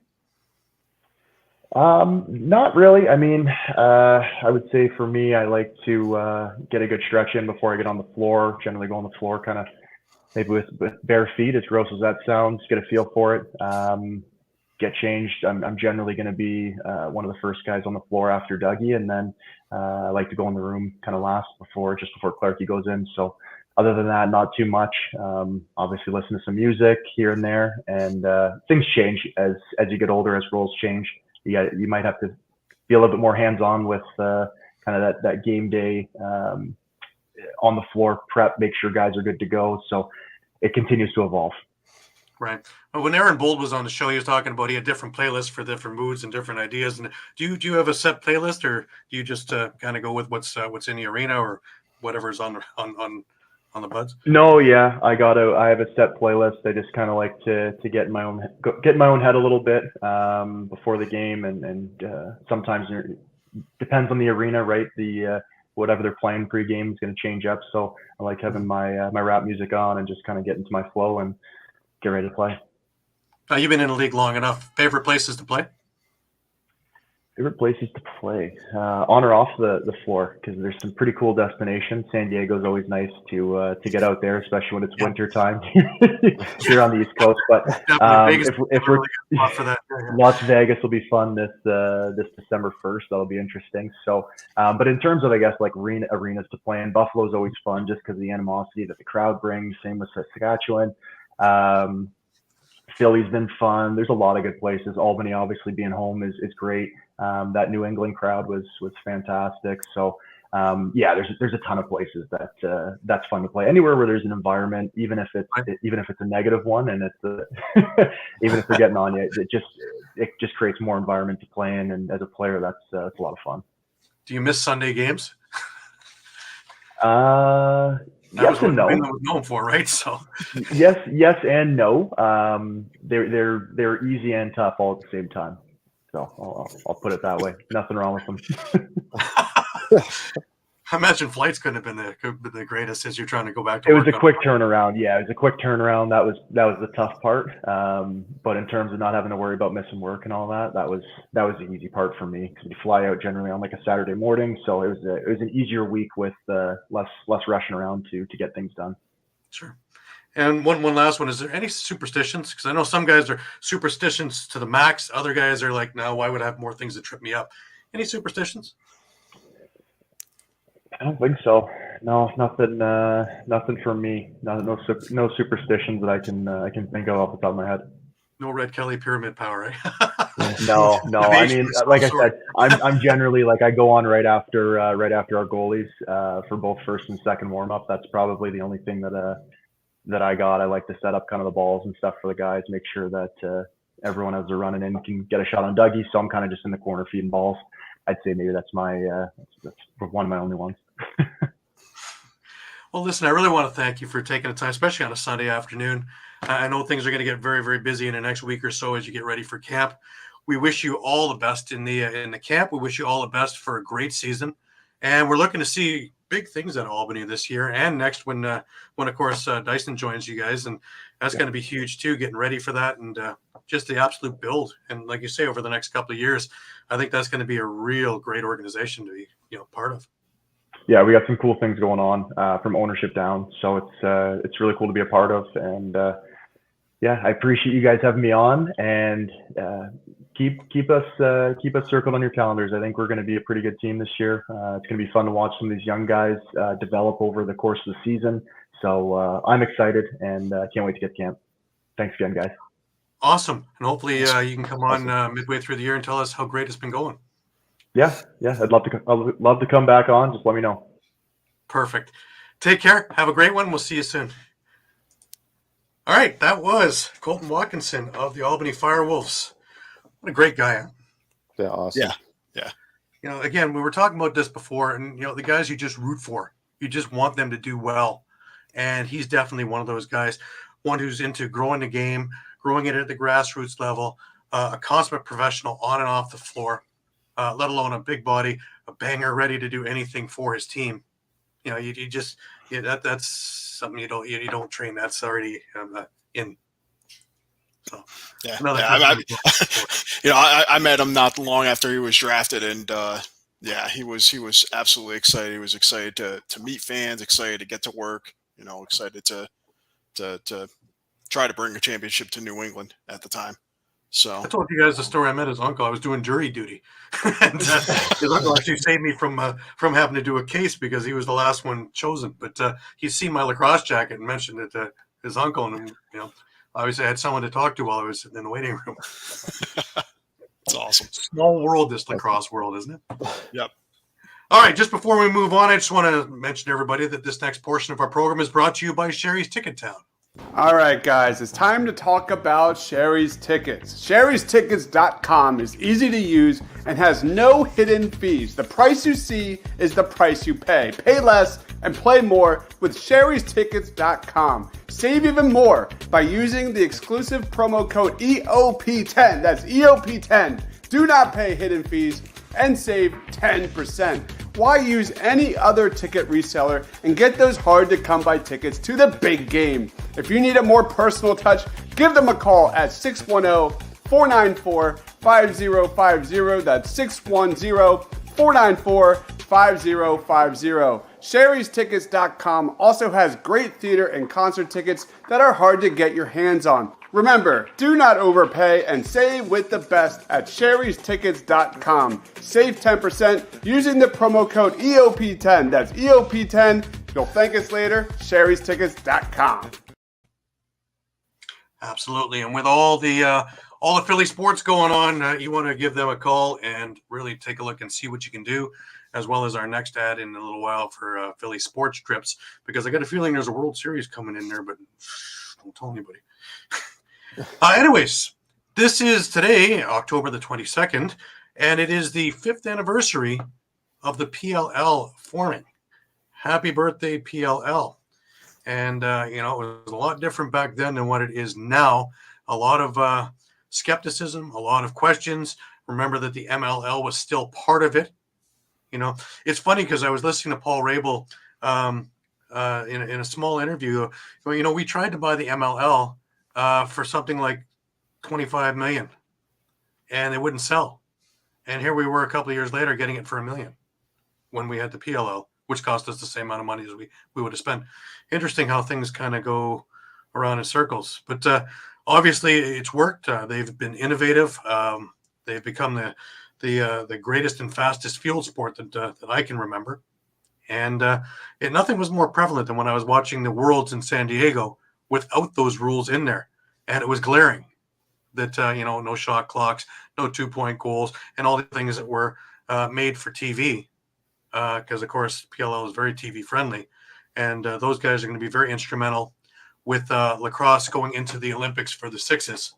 Not really. I mean, I would say for me, I like to get a good stretch in before I get on the floor. Generally go on the floor kind of maybe with bare feet, as gross as that sounds, get a feel for it. Get changed. I'm generally going to be one of the first guys on the floor after Dougie, and then I like to go in the room kind of last just before Clarkie goes in. So other than that, not too much. Obviously listen to some music here and there, and things change as you get older, as roles change. You might have to be a little bit more hands-on with kind of that game day on the floor prep, make sure guys are good to go. So it continues to evolve. Right. Well, when Aaron Bold was on the show, he was talking about he had different playlists for different moods and different ideas. And do you have a set playlist, or do you just kind of go with what's in the arena or whatever's on the buds? No, yeah, I have a set playlist. I just kind of like to get in my own head a little bit before the game, and sometimes it depends on the arena, right? The whatever they're playing pre-game is going to change up. So I like having my rap music on and just kind of get into my flow and get ready to play. You've been in the league long enough. Favorite places to play? Favorite places to play, on or off the floor, because there's some pretty cool destinations. San Diego's always nice to get out there, especially when it's winter time here on the East Coast. But if we're for that. Las Vegas will be fun this December 1st. That'll be interesting. So, but in terms of, I guess, like arenas to play in, Buffalo's always fun just because of the animosity that the crowd brings. Same with Saskatchewan. Philly's been fun. There's a lot of good places. Albany, obviously, being home is great. That New England crowd was fantastic. So there's a ton of places that's fun to play. Anywhere where there's an environment, even if it's a negative one, and it's even if they're getting on you, it just creates more environment to play in. And as a player, that's a lot of fun. Do you miss Sunday games? Yes and no. That was known for, right? So yes and no. They're easy and tough all at the same time. So I'll put it that way. Nothing wrong with them. I imagine flights couldn't have been the greatest as you're trying to go back to it work. Was a quick turnaround. Yeah, it was a quick turnaround. That was the tough part. But in terms of not having to worry about missing work and all that was the easy part for me, because we fly out generally on like a Saturday morning. So it was an easier week with less rushing around to get things done. Sure. And one last one. Is there any superstitions? Because I know some guys are superstitions to the max. Other guys are like, no, why would I have more things that trip me up? Any superstitions? I don't think so. No, nothing for me. No superstitions that I can think of off the top of my head. No Red Kelly pyramid power, right? No. I mean, like I said, I'm generally like, I go on right after our goalies for both first and second warm up. That's probably the only thing that I got. I like to set up kind of the balls and stuff for the guys, make sure that everyone as they're running in can get a shot on Dougie. So I'm kind of just in the corner feeding balls. I'd say maybe that's that's one of my only ones. Well, listen, I really want to thank you for taking the time, especially on a Sunday afternoon. I know things are going to get very, very busy in the next week or so as you get ready for camp. We wish you all the best in the camp. We wish you all the best for a great season, and we're looking to see big things at Albany this year and next when of course Dyson joins you guys, and that's going to be huge too. Getting ready for that, and just the absolute build. And like you say, over the next couple of years, I think that's going to be a real great organization to be part of. Yeah, we got some cool things going on from ownership down, so it's really cool to be a part of. And I appreciate you guys having me on, and keep us circled on your calendars. I think we're going to be a pretty good team this year. It's going to be fun to watch some of these young guys develop over the course of the season, So I'm excited and can't wait to get to camp. Thanks again, guys. Awesome. And hopefully you can come on midway through the year and tell us how great it's been going. Yeah. I'd love to come back on. Just let me know. Perfect. Take care. Have a great one. We'll see you soon. All right. That was Colton Watkinson of the Albany FireWolves. What a great guy. Huh? Yeah, awesome. Yeah. Again, we were talking about this before, and, the guys you just root for, you just want them to do well. And he's definitely one of those guys, one who's into growing the game, growing it at the grassroots level, a consummate professional on and off the floor, let alone a big body, a banger ready to do anything for his team. That's something you don't train. That's already in. So yeah. I met him not long after he was drafted, and he was absolutely excited. He was excited to meet fans, excited to get to work, excited to try to bring a championship to New England at the time. So I told you guys the story. I met his uncle. I was doing jury duty, and his uncle actually saved me from having to do a case because he was the last one chosen. But he's seen my lacrosse jacket and mentioned it to his uncle, and obviously I had someone to talk to while I was sitting in the waiting room. It's awesome. Small world, this lacrosse world, isn't it? Yep. All right, just before we move on, I just want to mention to everybody that this next portion of our program is brought to you by Sherry's Ticket Town. All right, guys, it's time to talk about Sherry's Tickets. Sherry'sTickets.com is easy to use and has no hidden fees. The price you see is the price you pay. Pay less and play more with Sherry'sTickets.com. Save even more by using the exclusive promo code EOP10. That's EOP10. Do not pay hidden fees and save 10%. Why use any other ticket reseller and get those hard-to-come-by tickets to the big game? If you need a more personal touch, give them a call at 610-494-5050. That's 610-494-5050. Sherry'sTickets.com also has great theater and concert tickets that are hard to get your hands on. Remember, do not overpay and save with the best at Sherry'sTickets.com. Save 10% using the promo code EOP10. That's EOP10. You'll thank us later. Sherry'sTickets.com. Absolutely, and with all the Philly sports going on, you want to give them a call and really take a look and see what you can do, as well as our next ad in a little while for Philly sports trips, because I got a feeling there's a World Series coming in there, but don't tell anybody. Anyways, this is today, October the 22nd, and it is the 5th anniversary of the PLL forming. Happy birthday, PLL. And, it was a lot different back then than what it is now. A lot of skepticism, a lot of questions. Remember that the MLL was still part of it. It's funny because I was listening to Paul Rabel in a small interview. We tried to buy the MLL for something like $25 million, and they wouldn't sell. And here we were a couple of years later getting it for $1 million when we had the PLL, which cost us the same amount of money as we would have spent. Interesting how things kind of go around in circles. But obviously it's worked. They've been innovative. They've become the greatest and fastest field sport that I can remember. And nothing was more prevalent than when I was watching the Worlds in San Diego without those rules in there. And it was glaring that, no shot clocks, no 2-point goals, and all the things that were made for TV. Because, of course, PLL is very TV friendly. And those guys are going to be very instrumental with lacrosse going into the Olympics for the Sixes.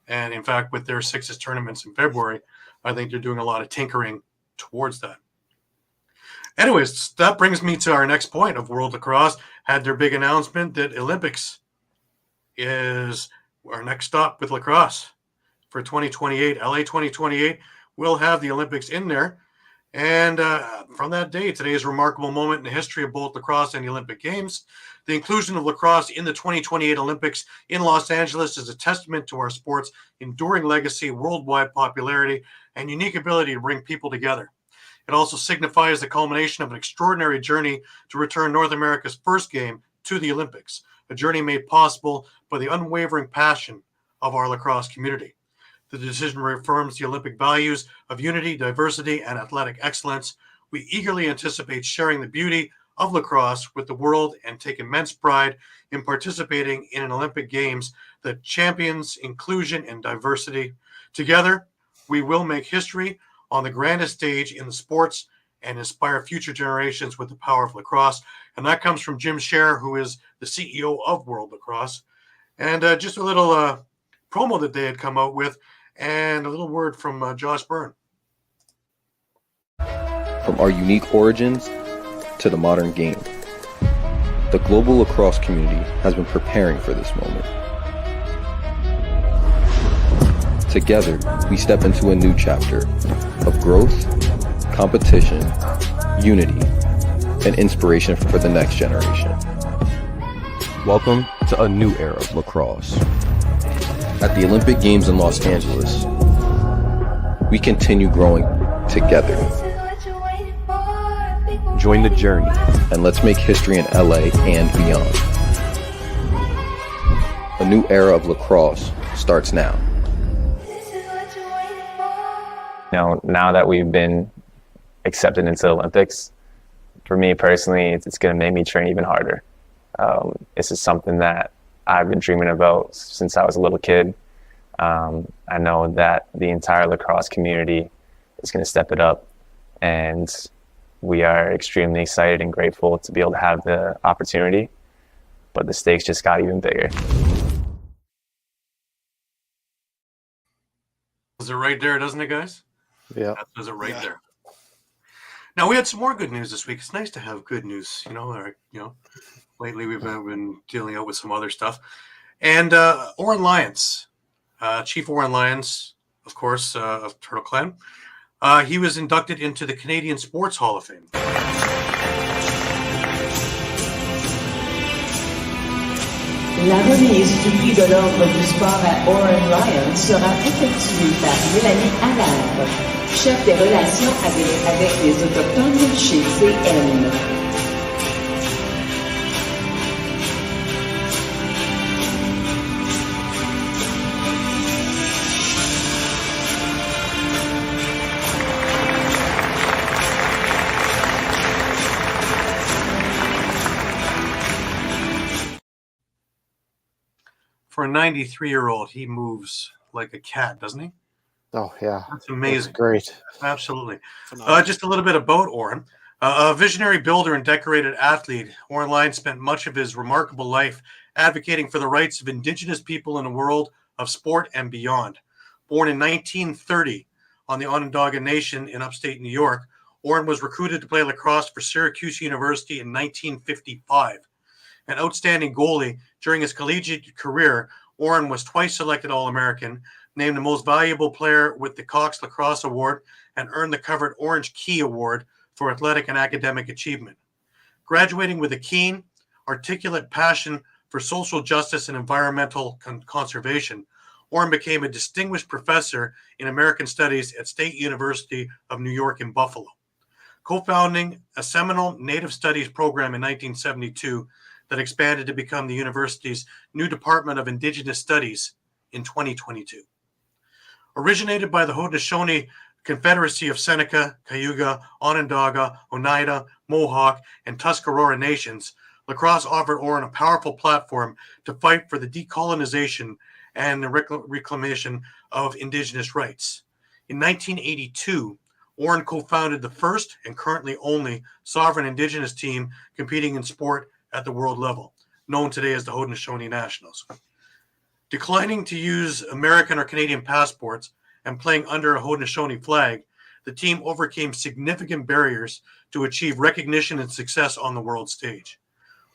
And, in fact, with their Sixes tournaments in February, I think they're doing a lot of tinkering towards that. Anyways, that brings me to our next point of World Lacrosse. Had their big announcement that Olympics is our next stop with lacrosse for 2028. LA 2028 will have the Olympics in there. And from that day, today is a remarkable moment in the history of both lacrosse and the Olympic Games. The inclusion of lacrosse in the 2028 Olympics in Los Angeles is a testament to our sport's enduring legacy, worldwide popularity, and unique ability to bring people together. It also signifies the culmination of an extraordinary journey to return North America's first game to the Olympics, a journey made possible by the unwavering passion of our lacrosse community. The decision reaffirms the Olympic values of unity, diversity, and athletic excellence. We eagerly anticipate sharing the beauty of lacrosse with the world and take immense pride in participating in an Olympic Games that champions inclusion and diversity. Together, we will make history on the grandest stage in the sports and inspire future generations with the power of lacrosse. And that comes from Jim Scher, who is the CEO of World Lacrosse. And just a little promo that they had come out with, and a little word from Josh Byrne. From our unique origins to the modern game, the global lacrosse community has been preparing for this moment. Together, we step into a new chapter of growth, competition, unity, and inspiration for the next generation. Welcome to a new era of lacrosse. At the Olympic Games in Los Angeles, we continue growing together. Join the journey, and let's make history in LA and beyond. A new era of lacrosse starts now. Now that we've been accepted into the Olympics, for me personally, it's going to make me train even harder. This is something that I've been dreaming about since I was a little kid. I know that the entire lacrosse community is going to step it up, and we are extremely excited and grateful to be able to have the opportunity, but the stakes just got even bigger. Is it right there, doesn't it, guys? Yeah. That does it right there. Now, we had some more good news this week. It's nice to have good news, lately we've been dealing out with some other stuff. And Oren Lyons, Chief Oren Lyons, of course, of Turtle Clan, he was inducted into the Canadian Sports Hall of Fame. La remise du prix de l'Ordre du sport à Oren Lyons sera effectuée par Mélanie Allard, chef des relations avec les Autochtones chez CN. For a 93-year-old, he moves like a cat, doesn't he? Oh, yeah. That's amazing. That's great. Absolutely. Just a little bit about Oren. A visionary builder and decorated athlete, Oren Lyons spent much of his remarkable life advocating for the rights of Indigenous people in the world of sport and beyond. Born in 1930 on the Onondaga Nation in upstate New York, Oren was recruited to play lacrosse for Syracuse University in 1955. An outstanding goalie during his collegiate career, Oren was twice selected All-American, named the most valuable player with the Cox Lacrosse Award, and earned the coveted Orange Key Award for athletic and academic achievement. Graduating with a keen, articulate passion for social justice and environmental conservation, Oren became a distinguished professor in American Studies at State University of New York in Buffalo. Co-founding a seminal Native Studies program in 1972 that expanded to become the university's new Department of Indigenous Studies in 2022. Originated by the Haudenosaunee Confederacy of Seneca, Cayuga, Onondaga, Oneida, Mohawk, and Tuscarora nations, lacrosse offered Oren a powerful platform to fight for the decolonization and the reclamation of Indigenous rights. In 1982, Oren co-founded the first and currently only sovereign Indigenous team competing in sport at the world level, known today as the Haudenosaunee Nationals. Declining to use American or Canadian passports and playing under a Haudenosaunee flag, the team overcame significant barriers to achieve recognition and success on the world stage.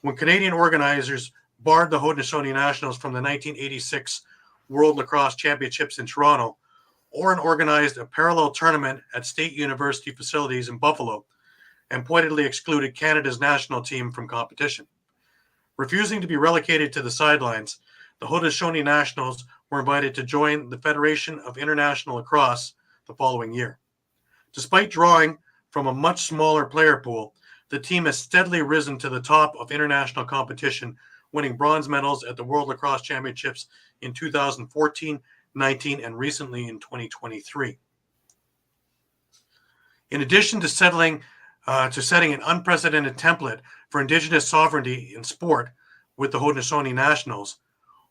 When Canadian organizers barred the Haudenosaunee Nationals from the 1986 World Lacrosse Championships in Toronto, Oren organized a parallel tournament at State University facilities in Buffalo and pointedly excluded Canada's national team from competition. Refusing to be relegated to the sidelines, the Haudenosaunee Nationals were invited to join the Federation of International Lacrosse the following year. Despite drawing from a much smaller player pool, the team has steadily risen to the top of international competition, winning bronze medals at the World Lacrosse Championships in 2014, 19, and recently in 2023. In addition to settling to setting an unprecedented template for Indigenous sovereignty in sport with the Haudenosaunee Nationals,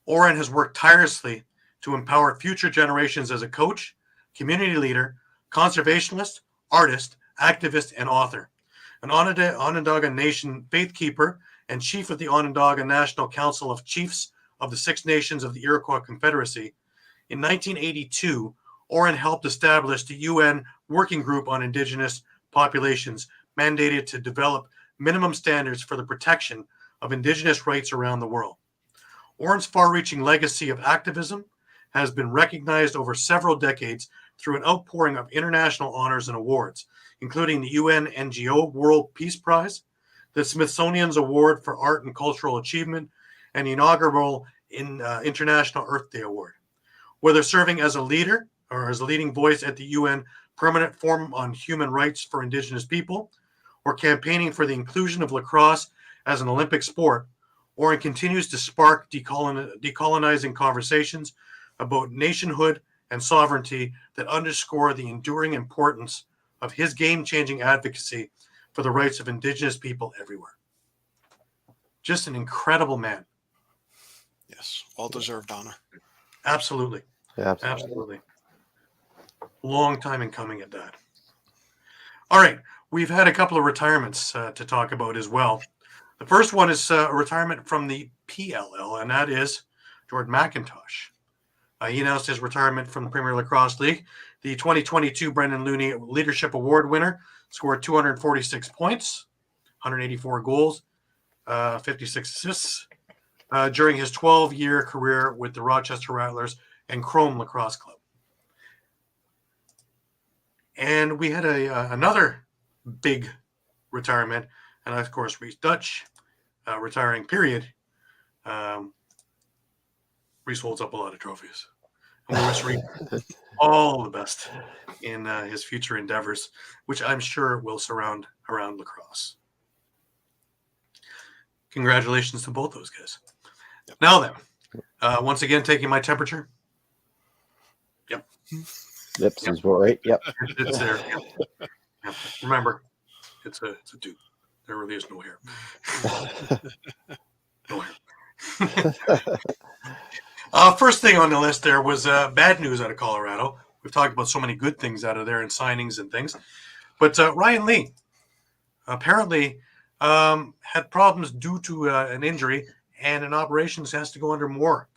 Oren has worked tirelessly to empower future generations as a coach, community leader, conservationist, artist, activist, and author. An Onondaga Nation faith keeper and chief of the Onondaga National Council of Chiefs of the Six Nations of the Iroquois Confederacy, in 1982, Oren helped establish the UN Working Group on Indigenous Populations, mandated to develop minimum standards for the protection of Indigenous rights around the world. Oren's far-reaching legacy of activism has been recognized over several decades through an outpouring of international honors and awards, including the UN NGO World Peace Prize, the Smithsonian's Award for Art and Cultural Achievement, and the inaugural International Earth Day Award. Whether serving as a leader or as a leading voice at the UN Permanent Forum on Human Rights for Indigenous People, or campaigning for the inclusion of lacrosse as an Olympic sport, Oren continues to spark decolonizing conversations about nationhood and sovereignty that underscore the enduring importance of his game-changing advocacy for the rights of Indigenous people everywhere. Just an incredible man. Yes, well-deserved honor. Absolutely. Yeah, Absolutely. Long time in coming at that. All right. We've had a couple of retirements to talk about as well. The first one is a retirement from the PLL, and that is Jordan McIntosh. He announced his retirement from the Premier Lacrosse League. The 2022 Brendan Looney Leadership Award winner scored 246 points, 184 goals, 56 assists during his 12-year career with the Rochester Rattlers and Chrome Lacrosse Club. And we had another big retirement, and of course, Reese Dutch retiring, period. Reese holds up a lot of trophies. And we wish Reese all the best in his future endeavors, which I'm sure will surround around lacrosse. Congratulations to both those guys. Yep. Now then, once again, taking my temperature. Yep. Yep, seems about right. Yep. It's there. Yep. Yep. Remember, it's a dude. There really is no hair. No hair. First thing on the list there was bad news out of Colorado. We've talked about so many good things out of there and signings and things. But Ryan Lee apparently had problems due to an injury, and an operation has to go under more.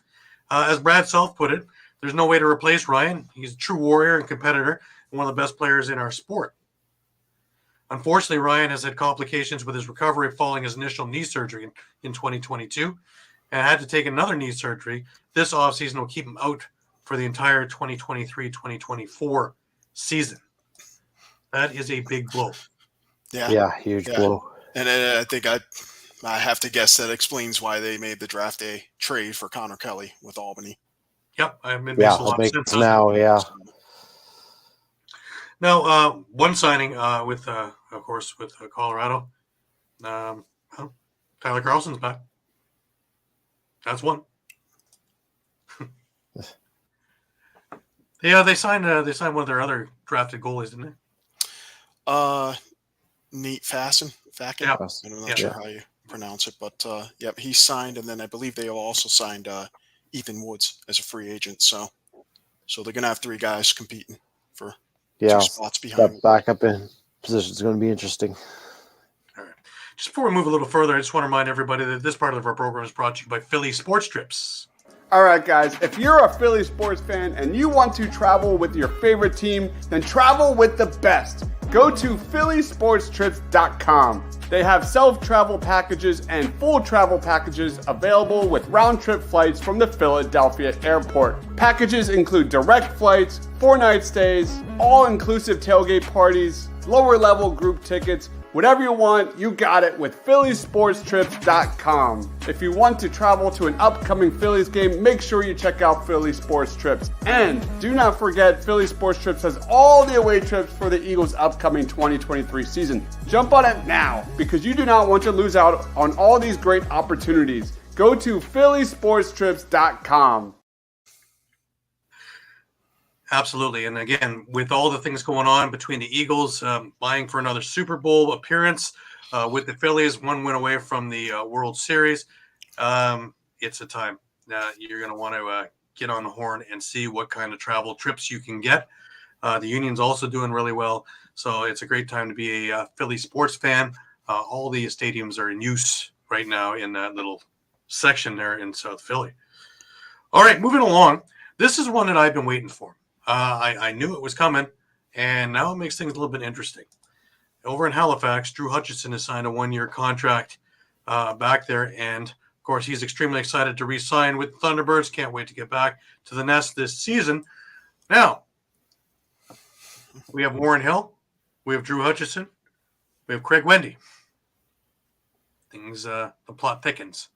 As Brad Self put it, there's no way to replace Ryan. He's a true warrior and competitor and one of the best players in our sport. Unfortunately, Ryan has had complications with his recovery following his initial knee surgery in 2022 and had to take another knee surgery. This offseason will keep him out for the entire 2023-2024 season. That is a big blow. Yeah, huge blow. And I think I have to guess that explains why they made the draft day trade for Connor Kelly with Albany. Yep, I've been a lot of sense now. Yeah. Now, one signing with, of course, with Colorado. Tyler Carlson's back. That's one. Yeah, they signed one of their other drafted goalies, didn't they? Nate Facken. Yeah. I'm not sure how you pronounce it, but yep, he signed, and then I believe they also signed Ethan Woods as a free agent. So they're gonna have three guys competing for two spots behind. That backup in position is going to be interesting. All right. Just before we move a little further, I just want to remind everybody that this part of our program is brought to you by Philly Sports Trips. All right, guys, if you're a Philly sports fan and you want to travel with your favorite team, then travel with the best. Go to phillysportstrips.com. They have self-travel packages and full travel packages available with round-trip flights from the Philadelphia airport. Packages include direct flights, 4-night stays, all-inclusive tailgate parties, lower-level group tickets. Whatever you want, you got it with phillysportstrips.com. If you want to travel to an upcoming Phillies game, make sure you check out Philly Sports Trips. And do not forget, Philly Sports Trips has all the away trips for the Eagles' upcoming 2023 season. Jump on it now, because you do not want to lose out on all these great opportunities. Go to phillysportstrips.com. Absolutely. And again, with all the things going on between the Eagles vying for another Super Bowl appearance, with the Phillies, one win away from the World Series, it's a time that you're going to want to get on the horn and see what kind of travel trips you can get. The Union's also doing really well, so it's a great time to be a Philly sports fan. All the stadiums are in use right now in that little section there in South Philly. All right, moving along. This is one that I've been waiting for. I knew it was coming, and now it makes things a little bit interesting. Over in Halifax, Drew Hutchison has signed a 1-year contract back there, and of course, he's extremely excited to re-sign with the Thunderbirds. Can't wait to get back to the nest this season. Now, we have Warren Hill, we have Drew Hutchison, we have Craig Wendy. The plot thickens.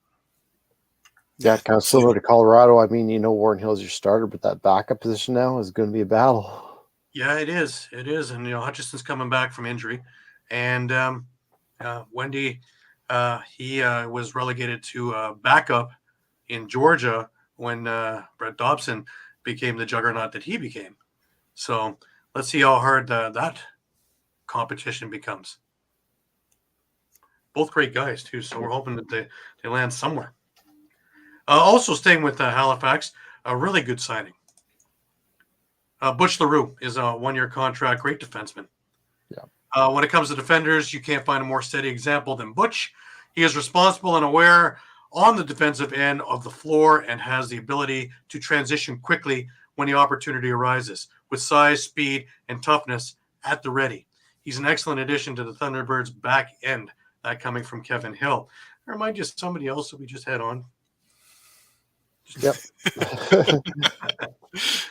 Yeah, kind of similar to Colorado. I mean, Warren Hill's your starter, but that backup position now is going to be a battle. Yeah, it is. It is. And, Hutchison's coming back from injury. And Wendy, he was relegated to backup in Georgia when Brett Dobson became the juggernaut that he became. So let's see how hard that competition becomes. Both great guys, too. So we're hoping that they land somewhere. Also staying with Halifax, a really good signing. Butch LaRue is a 1-year contract, great defenseman. Yeah. When it comes to defenders, you can't find a more steady example than Butch. He is responsible and aware on the defensive end of the floor and has the ability to transition quickly when the opportunity arises, with size, speed, and toughness at the ready. He's an excellent addition to the Thunderbirds' back end, that coming from Kevin Hill. I remind you of somebody else that we just had on. Yep.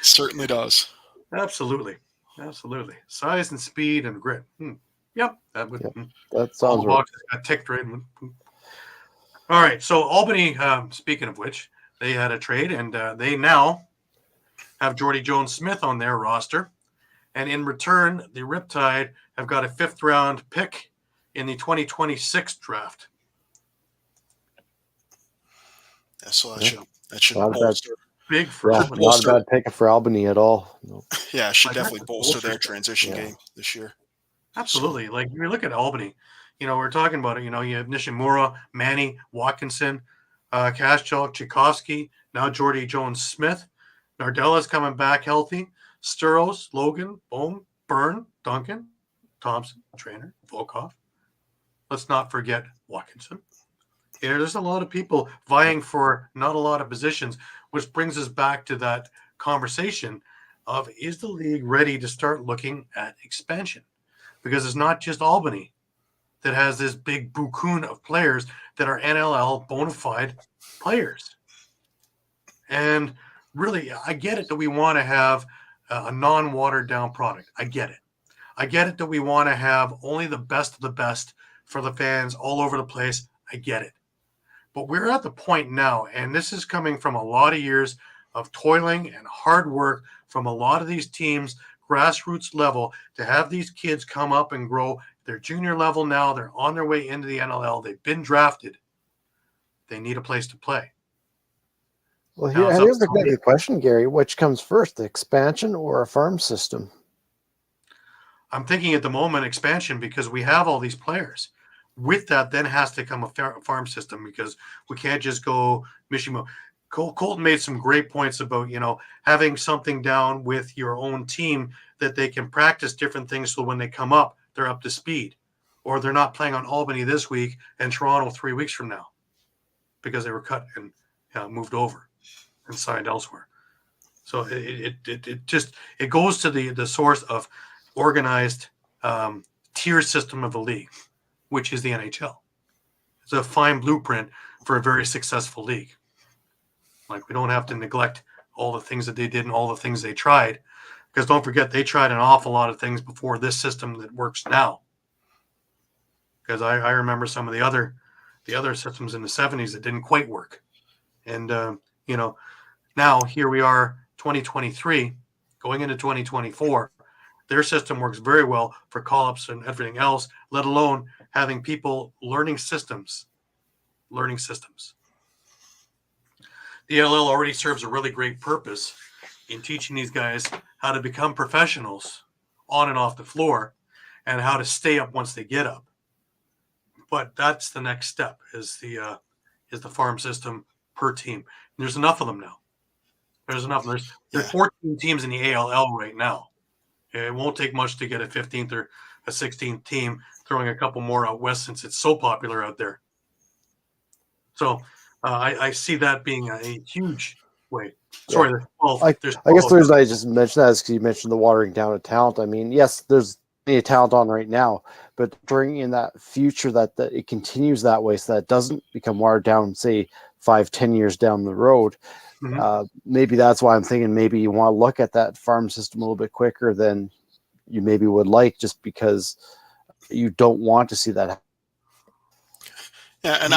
Certainly does. Absolutely. Size and speed and grit. Yep. That sounds right. Boxes got ticked right. All right. So Albany, speaking of which, they had a trade, and they now have Jordy Jones-Smith on their roster. And in return, the Riptide have got a 5th-round pick in the 2026 draft. Yeah, so that should Not bolster. Big for Albany. Not a bad pick for Albany at all. No. Yeah, it should definitely bolster their transition game this year. Absolutely. Like, if you look at Albany, we're talking about it. You have Nishimura, Manny, Watkinson, Kostiuk, Tchaikovsky, now Jordy Jones-Smith. Nardella's coming back healthy. Sturros, Logan, Bohm, Byrne, Duncan, Thompson, Trainer, Volkov. Let's not forget Watkinson. There's a lot of people vying for not a lot of positions, which brings us back to that conversation of, is the league ready to start looking at expansion? Because it's not just Albany that has this big bouquin of players that are NLL bona fide players. And really, I get it that we want to have a non-watered down product. I get it. I get it that we want to have only the best of the best for the fans all over the place. I get it. But we're at the point now, and this is coming from a lot of years of toiling and hard work from a lot of these teams, grassroots level, to have these kids come up and grow. They're junior level now. They're on their way into the NLL. They've been drafted. They need a place to play. Well, here's the question, Gary. Which comes first, the expansion or a farm system? I'm thinking at the moment expansion, because we have all these players. With that, then has to come a farm system, because we can't just go Mishimo. Colton made some great points about, having something down with your own team that they can practice different things, so when they come up, they're up to speed, or they're not playing on Albany this week and Toronto 3 weeks from now because they were cut and moved over and signed elsewhere. So it goes to the source of organized tier system of the league, which is the NHL. It's a fine blueprint for a very successful league. Like, we don't have to neglect all the things that they did and all the things they tried, because don't forget, they tried an awful lot of things before this system that works now. Because I remember some of the other systems in the 70s that didn't quite work. And, now here we are, 2023, going into 2024. Their system works very well for call-ups and everything else, let alone having people learning systems. The LL already serves a really great purpose in teaching these guys how to become professionals on and off the floor and how to stay up once they get up. But that's the next step is the farm system per team. And there's enough of them now. There's enough. There's 14 teams in the ALL right now. It won't take much to get a 15th or a 16th team, throwing a couple more out west since it's so popular out there. So I see that being a huge way. Sorry, there's 12. I guess the reason I just mentioned that is because you mentioned the watering down of talent. I mean, yes, there's plenty of talent on right now, but bringing in that future that it continues that way so that it doesn't become watered down, say, 5-10 years down the road. Maybe that's why I'm thinking maybe you want to look at that farm system a little bit quicker than you maybe would like, just because you don't want to see that happen. Yeah, and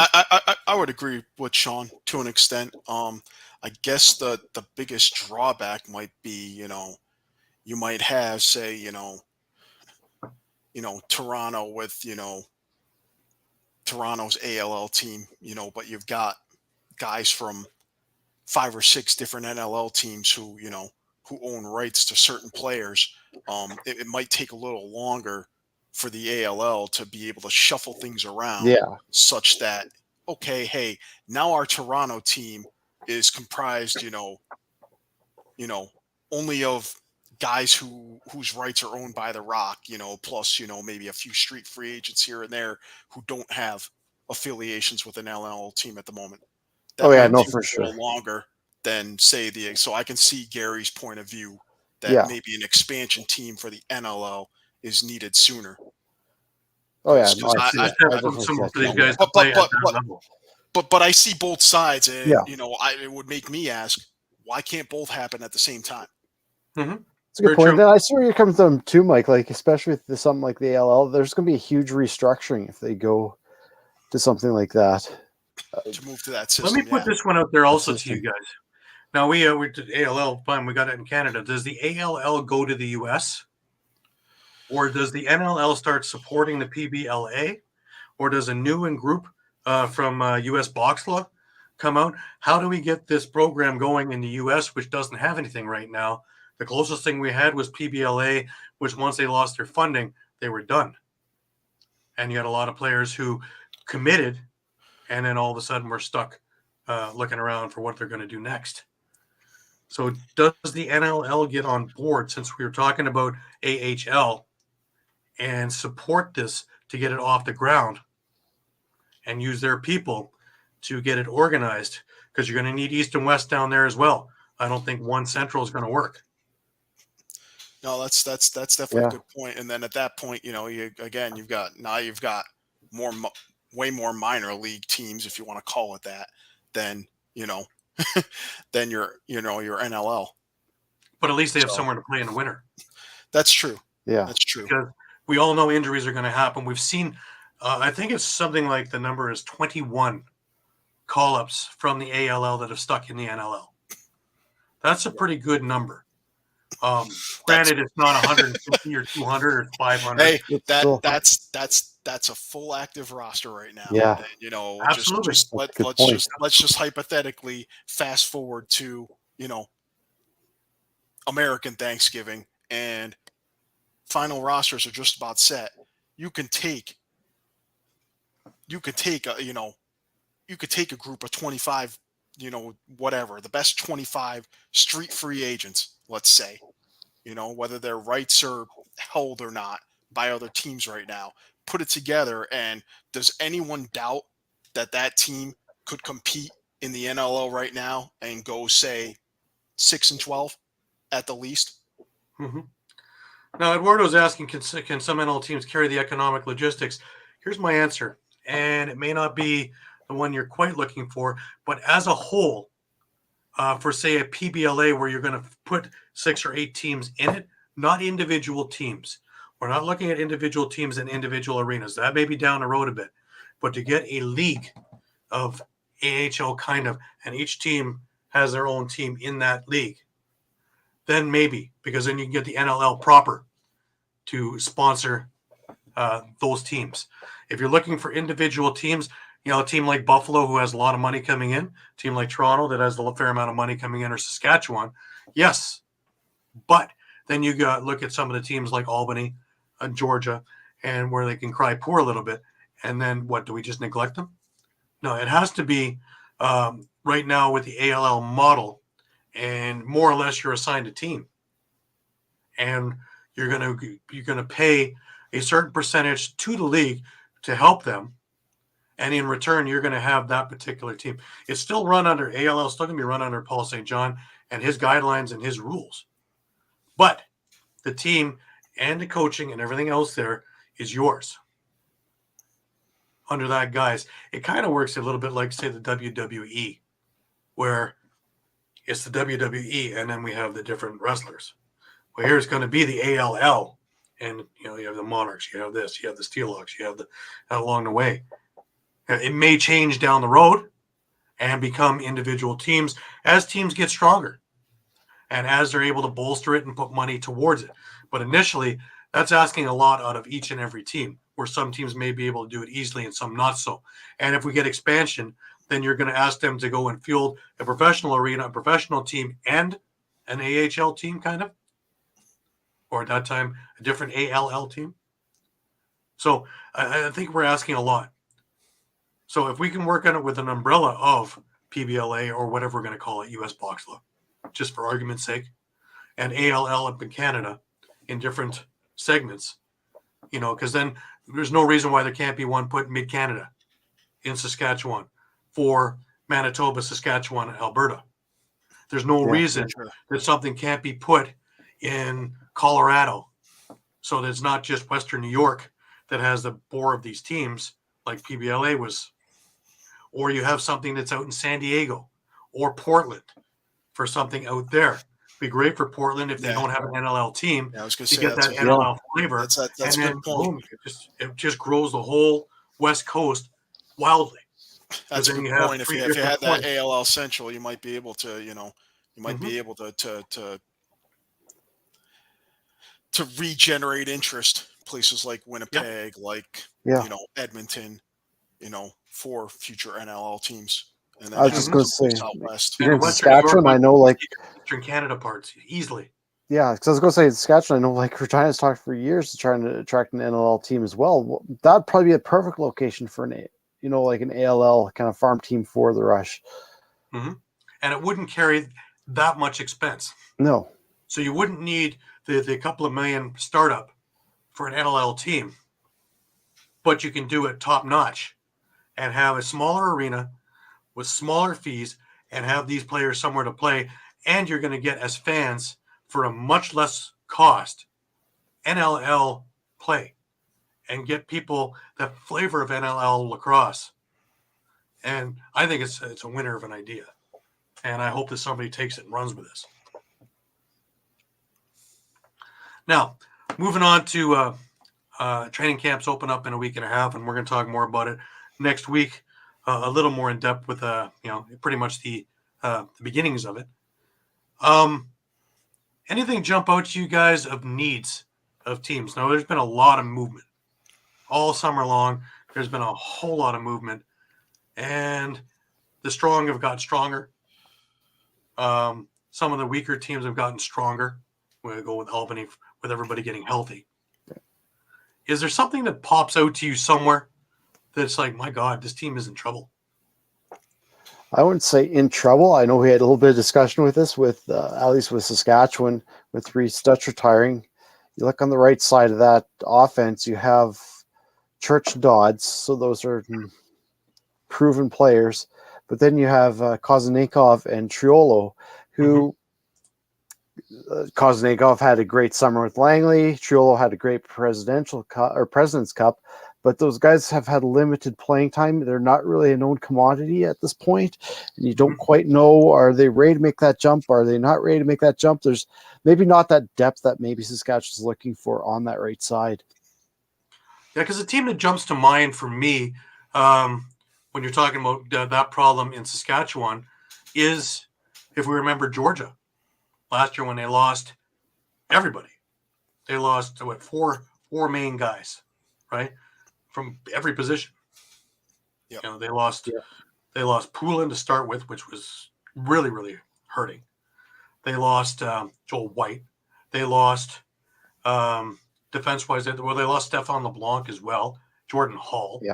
I would agree with Shawn to an extent. I guess the biggest drawback might be, you might have, say, Toronto with, Toronto's ALL team, but you've got guys from 5 or 6 different NLL teams who own rights to certain players. It might take a little longer for the ALL to be able to shuffle things around such that, okay, hey, now our Toronto team is comprised, only of guys whose rights are owned by the Rock, plus, maybe a few street free agents here and there who don't have affiliations with an NLL team at the moment. That might take for a sure. little longer than, say, so I can see Gary's point of view that maybe an expansion team for the NLL is needed sooner. Oh yeah, but I see both sides, and it would make me ask, why can't both happen at the same time? It's a good point. I see where you're coming from too, Mike. Like, especially with something like the ALL, there's going to be a huge restructuring if they go to something like that. To move to that system. Let me put this one out there also to you guys. Now we did ALL, fine, we got it in Canada. Does the ALL go to the US? Or does the NLL start supporting the PBLA? Or does a new group from US Box Law come out? How do we get this program going in the US, which doesn't have anything right now? The closest thing we had was PBLA, which once they lost their funding, they were done. And you had a lot of players who committed, and then all of a sudden we're stuck looking around for what they're going to do next. So does the NLL get on board, since we were talking about AHL, and support this to get it off the ground and use their people to get it organized? Because you're going to need East and West down there as well. I don't think one Central is going to work. No, that's definitely a good point. And then at that point, you've got way more minor league teams, if you want to call it that, than than your NLL. But at least they have somewhere to play in the winter. That's true. Yeah, that's true. Because we all know injuries are going to happen. We've seen, I think it's something like the number is 21 call-ups from the ALL that have stuck in the NLL. That's a pretty good number. Granted, it's not 150 or 200 or 500. Hey, that's a full active roster right now. Yeah, and, absolutely. Let's just hypothetically fast forward to American Thanksgiving, and final rosters are just about set. You could take a group of 25, whatever, the best 25 street free agents, let's say, whether their rights are held or not by other teams right now, put it together. And does anyone doubt that team could compete in the NLL right now and go, say, 6-12 at the least? Mm-hmm. Now, Eduardo's asking, can some NL teams carry the economic logistics? Here's my answer, and it may not be the one you're quite looking for, but as a whole, for, say, a PBLA where you're going to put 6 or 8 teams in it, not individual teams. We're not looking at individual teams in individual arenas. That may be down the road a bit. But to get a league of AHL kind of, and each team has their own team in that league, then maybe, because then you can get the NLL proper to sponsor those teams. If you're looking for individual teams, a team like Buffalo, who has a lot of money coming in, a team like Toronto that has a fair amount of money coming in, or Saskatchewan, Yes, but then you got look at some of the teams like Albany, Georgia, and where they can cry poor a little bit. And then what, do we just neglect them? No, it has to be right now with the ALL model, and more or less you're assigned a team, and you're gonna pay a certain percentage to the league to help them, and in return you're gonna have that particular team. It's still run under ALL, still gonna be run under Paul St. John and his guidelines and his rules, but the team and the coaching and everything else there is yours. Under that, guys, it kind of works a little bit like, say, the WWE, where it's the WWE and then we have the different wrestlers. Well, here's going to be the ALL, and you have the Monarchs, you have this, you have the Steelhawks, you have the along the way. It may change down the road and become individual teams as teams get stronger and as they're able to bolster it and put money towards it. But initially, that's asking a lot out of each and every team, where some teams may be able to do it easily and some not so. And if we get expansion, then you're going to ask them to go and field a professional arena, a professional team, and an AHL team, kind of, or at that time, a different ALL team. So I think we're asking a lot. So if we can work on it with an umbrella of PBLA or whatever we're going to call it, US Box Law, just for argument's sake, and ALL up in Canada in different segments, because then there's no reason why there can't be one put in mid-Canada, in Saskatchewan, for Manitoba, Saskatchewan, and Alberta. There's no reason that something can't be put in Colorado, so that it's not just Western New York that has the bore of these teams like PBLA was, or you have something that's out in San Diego or Portland for something out there. Be great for Portland if they don't have an NLL team to get that NLL flavor. That's and a then good point. boom, it just grows the whole West Coast wildly. That's a good point. If you had that ALL Central, you might be able to, be able to regenerate interest. Places like Winnipeg, Edmonton, for future NLL teams. And then I was just going to say, Southwest. Here in Saskatchewan, I know, like Eastern Canada parts easily. Yeah, because I was going to say, in Saskatchewan, I know, like Regina's talked for years to trying to attract an NLL team as well. That'd probably be a perfect location for an ALL kind of farm team for the Rush. Mm-hmm. And it wouldn't carry that much expense. No. So you wouldn't need the couple of million startup for an NLL team, but you can do it top notch and have a smaller arena with smaller fees and have these players somewhere to play. And you're going to get, as fans, for a much less cost, NLL play and get people the flavor of NLL lacrosse. And I think it's a winner of an idea. And I hope that somebody takes it and runs with this. Now, moving on to training camps open up in a week and a half, and we're going to talk more about it next week, a little more in depth with pretty much the beginnings of it. Anything jump out to you guys of needs of teams? Now, there's been a lot of movement all summer long. There's been a whole lot of movement, and the strong have got stronger. Some of the weaker teams have gotten stronger. We're going to go with Albany with everybody getting healthy. Is there something that pops out to you somewhere that's like, my God, this team is in trouble? I wouldn't say in trouble. I know we had a little bit of discussion with this, at least with Saskatchewan, with Reese Dutch retiring. You look on the right side of that offense, you have Church Dodds, so those are proven players. But then you have Kostiuk and Triolo, who Kostiuk had a great summer with Langley. Triolo had a great President's Cup. But those guys have had limited playing time. They're not really a known commodity at this point. And you don't quite know, are they ready to make that jump? Are they not ready to make that jump? There's maybe not that depth that maybe Saskatchewan's looking for on that right side. Yeah, because the team that jumps to mind for me when you're talking about that problem in Saskatchewan is, if we remember, Georgia. Last year when they lost everybody. They lost, four main guys, right? From every position. Yep. They lost Poulin to start with, which was really, really hurting. They lost Joel White. They lost defense-wise. They lost Stefan LeBlanc as well. Jordan Hall. Yeah.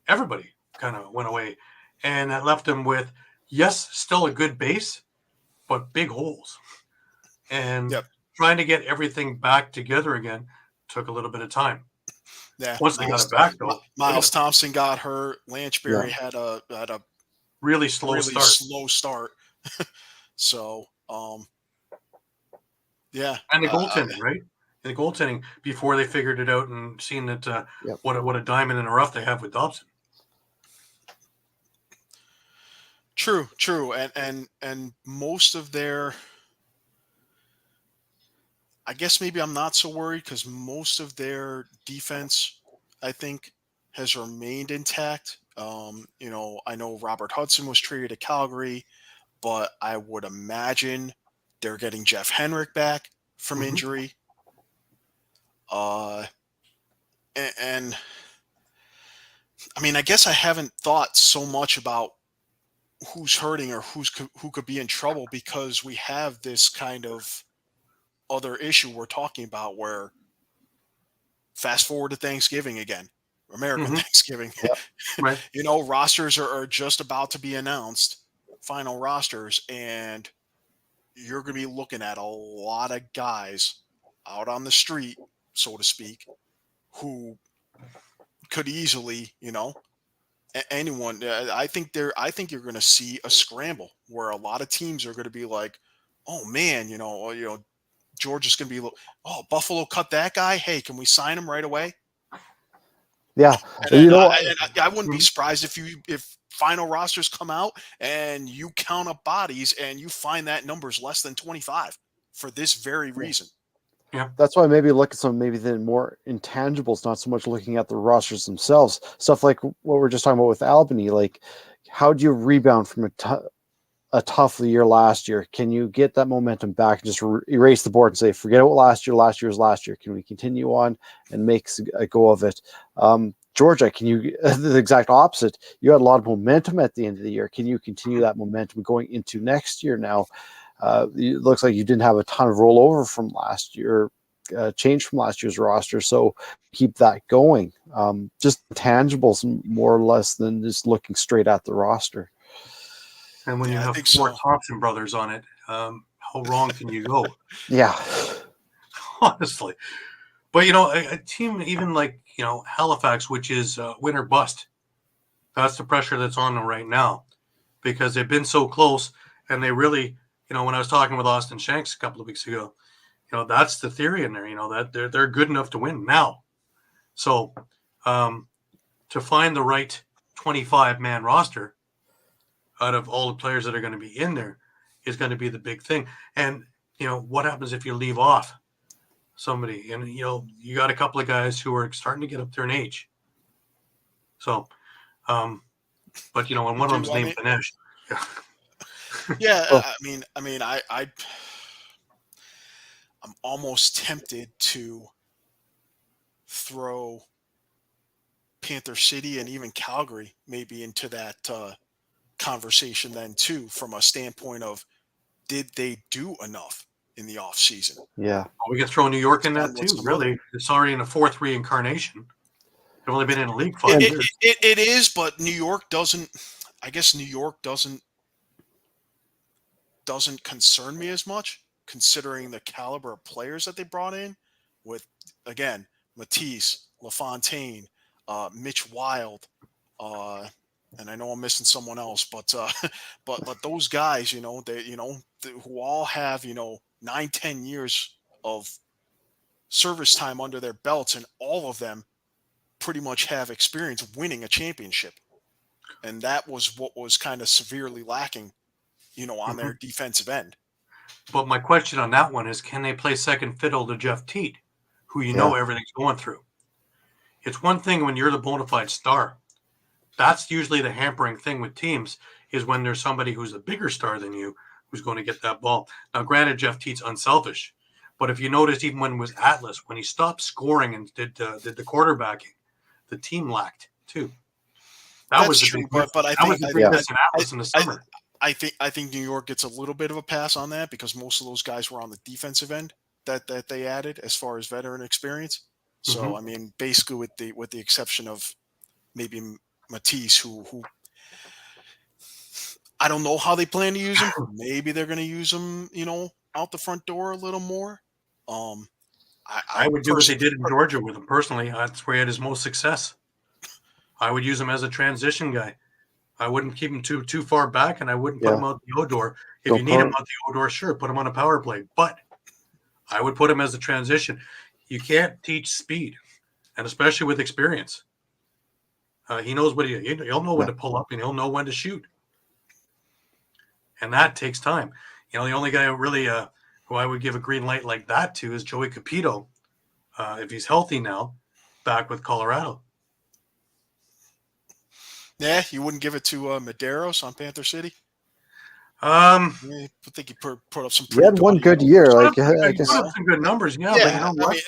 Everybody kind of went away, and that left them with, yes, still a good base, but big holes. And trying to get everything back together again took a little bit of time. Yeah. Once they got it back, though, Miles Thompson got hurt. Lanchberry had a really slow start. So, yeah. And the goaltending, right? And the goaltending before they figured it out and seen that what a diamond in the rough they have with Dobson. True. And most of their, I guess maybe I'm not so worried because most of their defense, I think, has remained intact. You know, I know Robert Hudson was traded to Calgary, but I would imagine they're getting Jeff Henrik back from injury. And I mean, I guess I haven't thought so much about who's hurting or who could be in trouble because we have this kind of other issue we're talking about where fast forward to Thanksgiving again, American Thanksgiving, Right. You know, rosters are just about to be announced, final rosters, and you're going to be looking at a lot of guys out on the street, so to speak, who could easily, you know, anyone. I think you're going to see a scramble where a lot of teams are going to be like, oh man, you know, George is going to be, oh, Buffalo cut that guy. Hey, can we sign him right away? Yeah, And I wouldn't be surprised if final rosters come out and you count up bodies and you find that number's less than 25 for this very reason. Yeah, that's why maybe look at some maybe the more intangibles, not so much looking at the rosters themselves. Stuff like what we're just talking about with Albany. Like, how do you rebound from a tough year last year? Can you get that momentum back and just erase the board and say, forget about last year? Last year is last year. Can we continue on and make a go of it? Georgia, can you the exact opposite? You had a lot of momentum at the end of the year. Can you continue that momentum going into next year now? It looks like you didn't have a ton of rollover from last year, change from last year's roster. So keep that going. Just tangibles more or less than just looking straight at the roster. And when you have four Thompson brothers on it, how wrong can you go? Yeah. Honestly. But, you know, a team even like, you know, Halifax, which is win or bust, that's the pressure that's on them right now because they've been so close and they really, you know, when I was talking with Austin Shanks a couple of weeks ago, you know, that's the theory in there, you know, that they're good enough to win now. So to find the right 25-man roster out of all the players that are going to be in there is going to be the big thing. And, you know, what happens if you leave off somebody? And, you know, you got a couple of guys who are starting to get up there in age. So, but, you know, and one of them's named Ganesh. Yeah, I'm almost tempted to throw Panther City and even Calgary maybe into that conversation then too, from a standpoint of did they do enough in the off season? Yeah, we could throw New York in that too. Really, it's already in a 4th reincarnation. They've only been in the league 5 years. It is, but New York doesn't. I guess New York doesn't concern me as much, considering the caliber of players that they brought in with, again, Matisse, LaFontaine, Mitch Wild, and I know I'm missing someone else, but those guys, you know, who all have, you know, 9-10 years of service time under their belts, and all of them pretty much have experience winning a championship. And that was what was kind of severely lacking, you know, on their defensive end. But my question on that one is, can they play second fiddle to Jeff Teat, who you know everything's going through? It's one thing when you're the bona fide star. That's usually the hampering thing with teams, is when there's somebody who's a bigger star than you who's going to get that ball. Now, granted, Jeff Teat's unselfish, but if you noticed, even when it was Atlas, when he stopped scoring and did the quarterbacking, the team lacked too. That was the big but I that think was the big miss in Atlas in the summer. I think New York gets a little bit of a pass on that because most of those guys were on the defensive end that they added as far as veteran experience. So Mhm. I mean, basically with the exception of maybe Matisse, who I don't know how they plan to use him. Maybe they're going to use him, out the front door a little more. I would do what they did in Georgia with him personally. That's where he had his most success. I would use him as a transition guy. I wouldn't keep him too far back, and I wouldn't put him out the Odor. If you need him out the Odor, sure, put him on a power play. But I would put him as a transition. You can't teach speed, and especially with experience. He knows he'll know when to pull up, and he'll know when to shoot. And that takes time. The only guy who I would give a green light like that to is Joey Capito, if he's healthy now, back with Colorado. Yeah, you wouldn't give it to Medeiros on Panther City? I think he put up some. He had one good year. I guess some good numbers. Yeah, but you know what?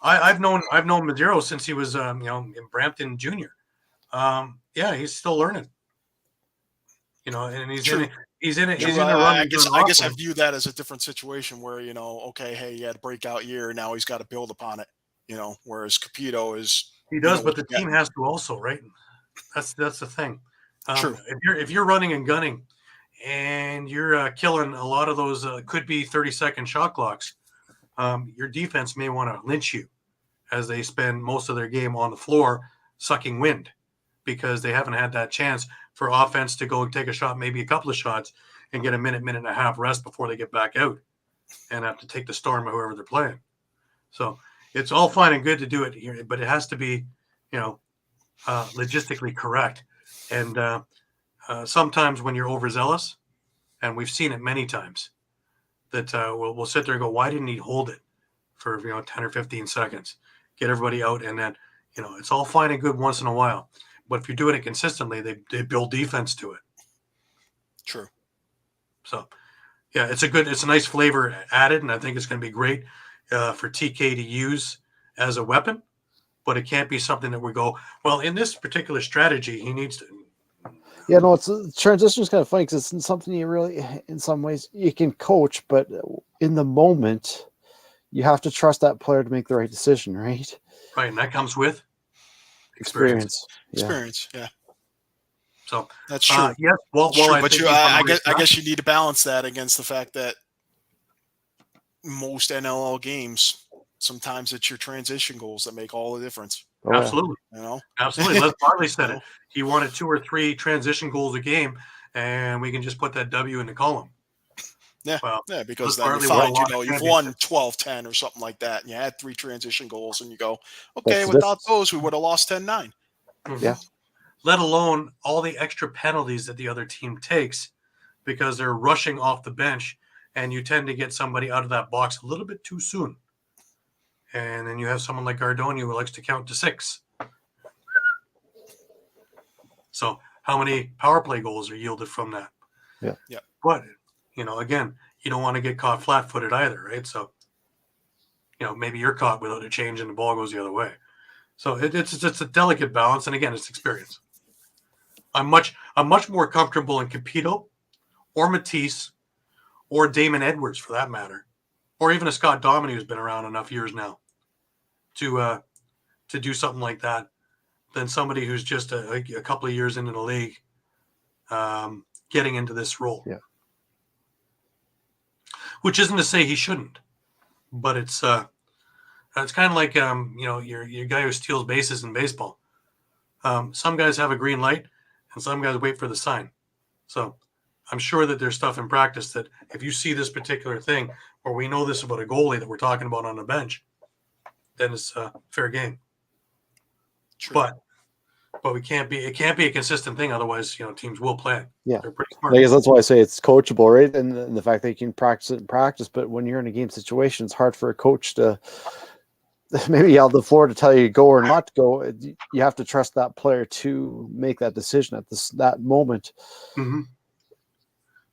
I've known Madero since he was in Brampton Junior. He's still learning. And he's in a run. I guess I view that as a different situation where okay, hey, he had a breakout year, now he's got to build upon it. Whereas Capito is he does, but the team has to also, right? That's the thing. True. If you're running and gunning, and you're killing a lot of those could be 30-second shot clocks, your defense may want to lynch you as they spend most of their game on the floor sucking wind because they haven't had that chance for offense to go and take a shot, maybe a couple of shots, and get a minute and a half rest before they get back out and have to take the storm of whoever they're playing. So it's all fine and good to do it here, but it has to be, logistically correct. And sometimes when you're overzealous, and we've seen it many times, that we'll sit there and go, why didn't he hold it for 10 or 15 seconds, get everybody out, and then it's all fine and good once in a while, but if you're doing it consistently, they build defense to it. True. So yeah, it's a nice flavor added, and I think it's going to be great for TK to use as a weapon, but it can't be something that we go, well, in this particular strategy, he needs to. Yeah, no, transition is kind of funny because it's something you really, in some ways, you can coach, but in the moment, you have to trust that player to make the right decision, right? Right, and that comes with experience. Experience, yeah. So that's true. Yes, I guess you need to balance that against the fact that most NLL games, sometimes it's your transition goals that make all the difference. Absolutely. Absolutely. Les Barley said it. He wanted 2 or 3 transition goals a game, and we can just put that W in the column. Yeah, well, because then you find, you've won 12-10 or something like that, and you had 3 transition goals, and you go, okay, without those, we would have lost 10-9. Mm-hmm. Yeah. Let alone all the extra penalties that the other team takes because they're rushing off the bench, and you tend to get somebody out of that box a little bit too soon. And then you have someone like Gardoni who likes to count to 6. So how many power play goals are yielded from that? Yeah. But, again, you don't want to get caught flat-footed either, right? So, maybe you're caught without a change and the ball goes the other way. So it's a delicate balance, and again, it's experience. I'm much more comfortable in Capito or Matisse or Damon Edwards, for that matter, or even a Scott Dominy who's been around enough years now to do something like that than somebody who's just a couple of years into the league getting into this role. Yeah. Which isn't to say he shouldn't, but it's kind of like your guy who steals bases in baseball. Some guys have a green light, and some guys wait for the sign. So I'm sure that there's stuff in practice that if you see this particular thing, or we know this about a goalie that we're talking about on the bench, then it's fair game. True. But it can't be a consistent thing. Otherwise, teams will play it. Yeah. They're pretty smart. I guess that's why I say it's coachable, right? And the fact that you can practice it in practice, but when you're in a game situation, it's hard for a coach to maybe yell the floor to tell you to go or not to go. You have to trust that player to make that decision at that moment. Mm-hmm.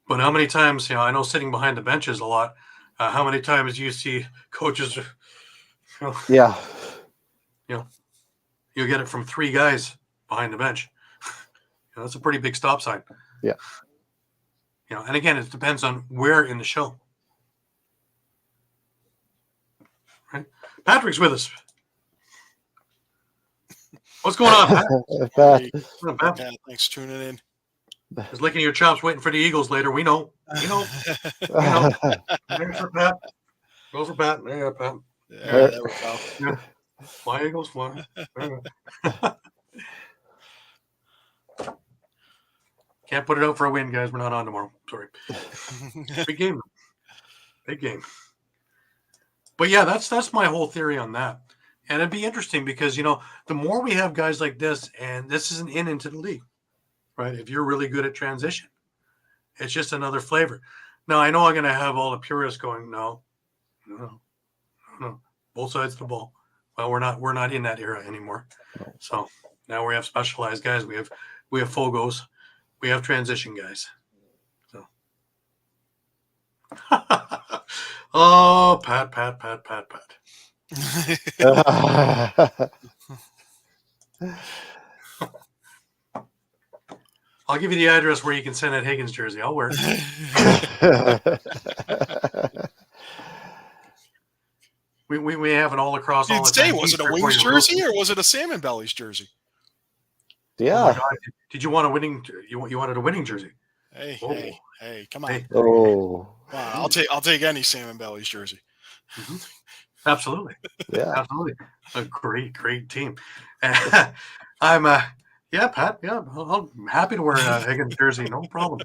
But how many times, I know sitting behind the benches a lot, how many times do you see coaches, yeah, you'll get it from 3 guys behind the bench. That's a pretty big stop sign. Yeah. And again, it depends on where in the show. Right? Patrick's with us. What's going on, Pat? Pat. Hey, Pat? Pat, thanks for tuning in. Just licking your chops, waiting for the Eagles later. We know. There's for Pat. Go for Pat. There you go, Pat. Yeah, there we go. Yeah. Fly, Eagles, fly. Can't put it out for a win, guys. We're not on tomorrow. Sorry. Big game. Big game. But yeah, that's my whole theory on that. And it'd be interesting because, the more we have guys like this, and this is an into the league, right? If you're really good at transition, it's just another flavor. Now, I know I'm going to have all the purists going, no. Both sides of the ball. Well, we're not in that era anymore. So now we have specialized guys. We have Fogos. We have transition guys. So. Oh, Pat. I'll give you the address where you can send that Higgins jersey. I'll wear it. we have an all across all the time. Was it a Wings jersey or was it a Salmon Bellies jersey? Yeah. Oh my God. Did you want a winning? You wanted a winning jersey? Hey, come on. Hey. Oh. Wow, I'll take any Salmon Bellies jersey. Mm-hmm. Absolutely. Yeah. Absolutely. A great team. I'm Pat. Yeah, I'm happy to wear a Higgins jersey. No problem.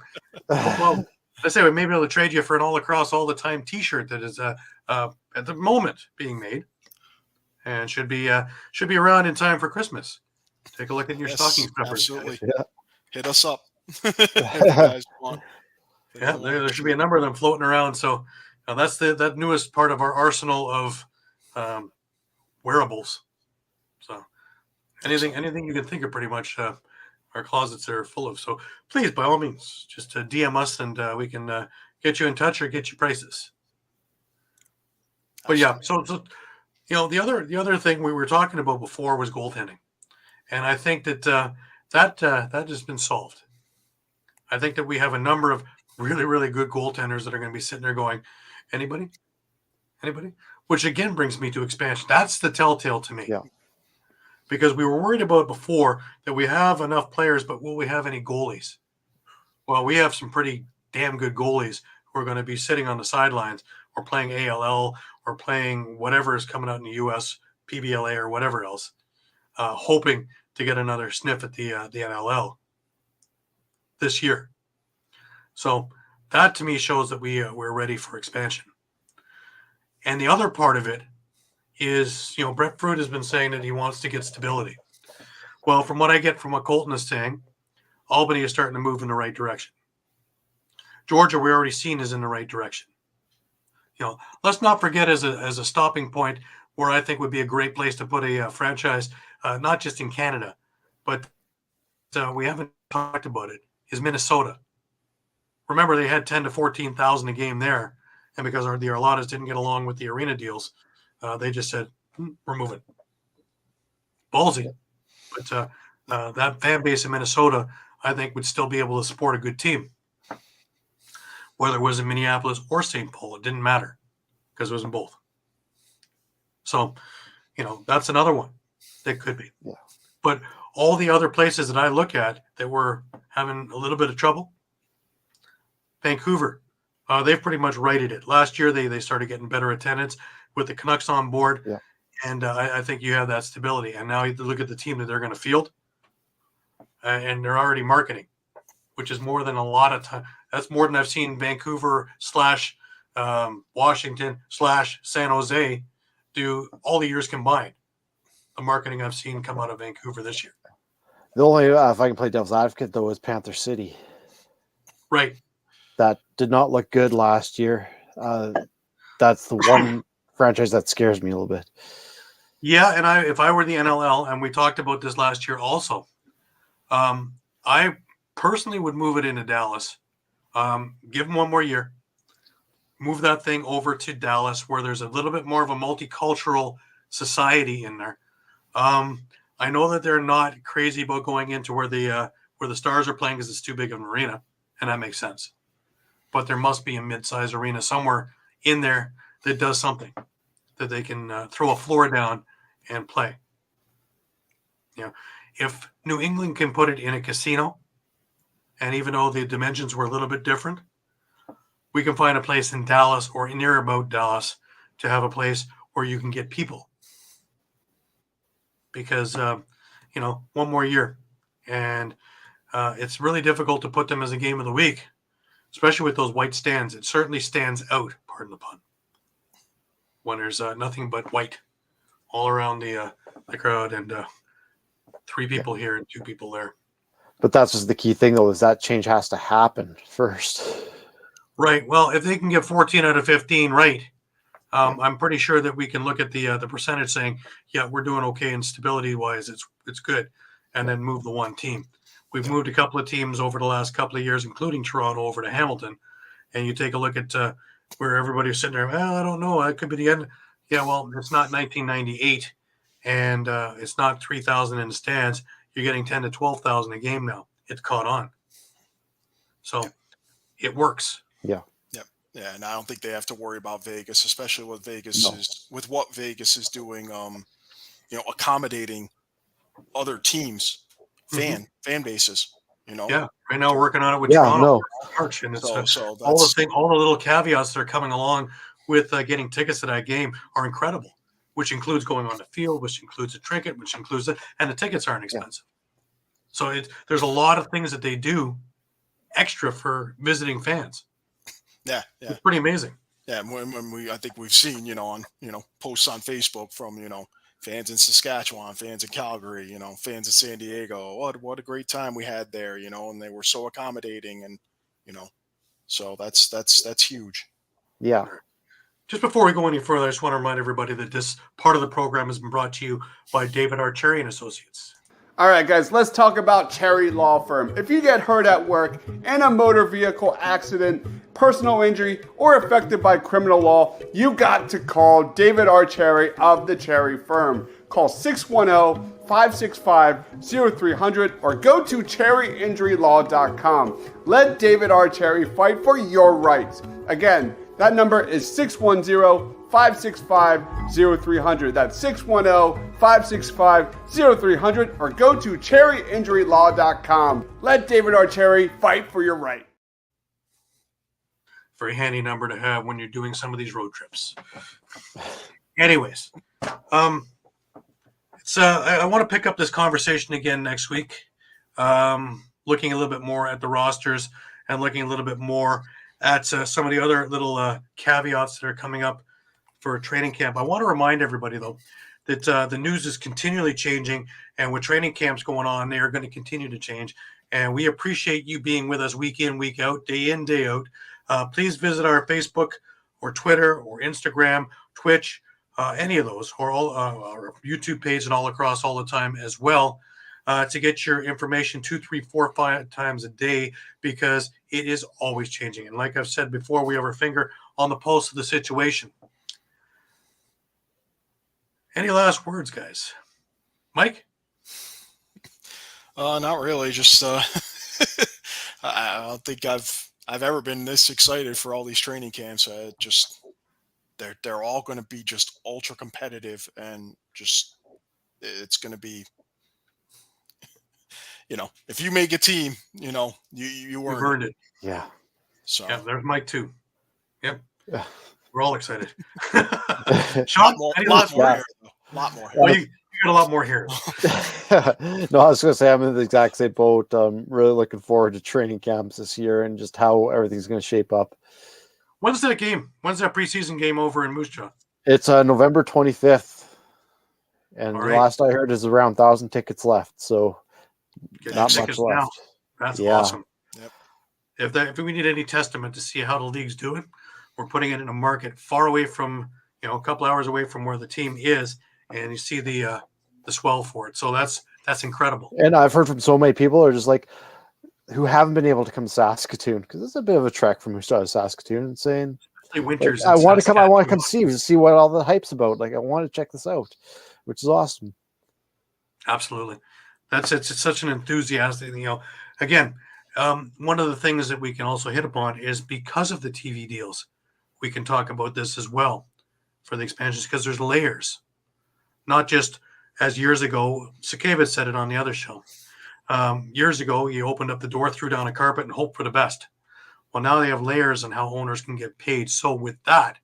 Well, let's say we may be able to trade you for an all across all the time T-shirt that is at the moment being made, and should be around in time for Christmas. Take a look at your stocking stuffers. Absolutely. Yeah. Hit us up. If you guys want. Yeah, there should be a number of them floating around. So that's that newest part of our arsenal of wearables. So anything you can think of, pretty much our closets are full of. So please, by all means, just DM us and we can get you in touch or get you prices. But yeah, so the other thing we were talking about before was goaltending, and I think that that has been solved. I think that we have a number of really good goaltenders that are going to be sitting there going, anybody, which again brings me to expansion. That's the telltale to me. Yeah. Because we were worried about before that we have enough players, but will we have any goalies? Well, we have some pretty damn good goalies who are going to be sitting on the sidelines or playing ALL or playing whatever is coming out in the U.S., PBLA or whatever else, hoping to get another sniff at the NLL this year. So that to me shows that we're ready for expansion. And the other part of it is, Brett Fruit has been saying that he wants to get stability. Well, from what I get from what Colton is saying, Albany is starting to move in the right direction. Georgia, we already seen, is in the right direction. Let's not forget as a stopping point where I think would be a great place to put a franchise, not just in Canada, but we haven't talked about it, is Minnesota. Remember, they had 10 to 14,000 a game there, and because the Arladas didn't get along with the arena deals, they just said, we're moving. Ballsy. But that fan base in Minnesota, I think, would still be able to support a good team. Whether it was in Minneapolis or St. Paul, it didn't matter because it was in both. So, that's another one that could be. Yeah. But all the other places that I look at that were having a little bit of trouble, Vancouver, they've pretty much righted it. Last year, they started getting better attendance with the Canucks on board. Yeah. And I think you have that stability. And now you look at the team that they're going to field, and they're already marketing, which is more than a lot of time. That's more than I've seen Vancouver / Washington / San Jose do all the years combined. The marketing I've seen come out of Vancouver this year. The only, if I can play devil's advocate, though, is Panther City. Right. That did not look good last year. That's the one franchise that scares me a little bit. Yeah, and if I were the NLL, and we talked about this last year also, I personally would move it into Dallas. Give them one more year. Move that thing over to Dallas, where there's a little bit more of a multicultural society in there. I know that they're not crazy about going into where the Stars are playing because it's too big of an arena, and that makes sense. but there must be a mid-size arena somewhere in there that does something that they can throw a floor down and play. You know, if New England can put it in a casino, and even though the dimensions were a little bit different, we can find a place in Dallas or near about Dallas to have a place where you can get people. Because, one more year. And it's really difficult to put them as a game of the week, especially with those white stands. It certainly stands out, pardon the pun, when there's nothing but white all around the crowd and 3 people here and 2 people there. But that's just the key thing, though, is that change has to happen first. Right. Well, if they can get 14 out of 15 right, I'm pretty sure that we can look at the percentage saying, yeah, we're doing okay, and stability-wise, it's good, and then move the one team. We've moved a couple of teams over the last couple of years, including Toronto, over to Hamilton, and you take a look at where everybody's sitting there, well, I don't know, it could be the end. Yeah, well, it's not 1998, and it's not 3,000 in the stands. You're getting 10 to 12,000 a game now. It's caught on. So it works. Yeah. Yeah, and I don't think they have to worry about Vegas, especially with what Vegas is doing. Accommodating other teams, fan bases. Yeah, right now we're working on it with Toronto. March, and it's so all the little caveats that are coming along with getting tickets to that game are incredible. Which includes going on the field, which includes a trinket, which includes and the tickets aren't expensive. Yeah. So there's a lot of things that they do extra for visiting fans. Yeah. It's pretty amazing. Yeah, I think we've seen, on posts on Facebook from fans in Saskatchewan, fans in Calgary, fans in San Diego. What a great time we had there, and they were so accommodating, and so that's huge. Yeah. Just before we go any further, I just want to remind everybody that this part of the program has been brought to you by David Archeri and Associates. All right, guys, let's talk about Cherry Law Firm. If you get hurt at work in a motor vehicle accident, personal injury, or affected by criminal law, you got to call David Archeri of the Cherry Firm. Call 610-565-0300 or go to cherryinjurylaw.com. Let David Archeri fight for your rights. Again, that number is 610-565-0300. That's 610-565-0300 or go to cherryinjurylaw.com. Let David Archeri fight for your right. Very handy number to have when you're doing some of these road trips. Anyways, I want to pick up this conversation again next week, looking a little bit more at the rosters and looking a little bit more at some of the other little caveats that are coming up for training camp. I want to remind everybody, though, that the news is continually changing, and with training camps going on, they are going to continue to change. And we appreciate you being with us week in, week out, day in, day out. Please visit our Facebook or Twitter or Instagram, Twitch, any of those, or all our YouTube page and all across all the time as well, to get your information 2, 3, 4, 5 times a day, because it is always changing. And like I've said before, we have our finger on the pulse of the situation. Any last words, guys? Mike? Not really. Just I don't think I've ever been this excited for all these training camps. They're all going to be just ultra competitive, and just it's going to be, if you make a team, you earned it. Yeah. So yeah, there's Mike too. Yep. Yeah. We're all excited. Sean, a lot more hair. Well, you got a lot more hair. No, I was going to say I'm in the exact same boat. I'm really looking forward to training camps this year and just how everything's going to shape up. When's that game? When's that preseason game over in Moose Jaw? It's November 25th. And All the right. last I heard is around 1,000 tickets left. So Get not your much tickets left. now. That's Yeah. awesome. Yep. If we need any testament to see how the league's doing, we're putting it in a market far away from, a couple hours away from where the team is, and you see the swell for it. So that's incredible. And I've heard from so many people are just like, who haven't been able to come to Saskatoon, because it's a bit of a trek from Moose Jaw to Saskatoon, and saying, Especially winters. I in want to come Saskatchewan. see what all the hype's about. Like, I want to check this out, which is awesome. Absolutely. It's such an enthusiastic, again, one of the things that we can also hit upon is because of the TV deals, we can talk about this as well for the expansions because there's layers, not just as years ago. Sakeva said it on the other show. Years ago, you opened up the door, threw down a carpet, and hoped for the best. Well, now they have layers on how owners can get paid. So with that,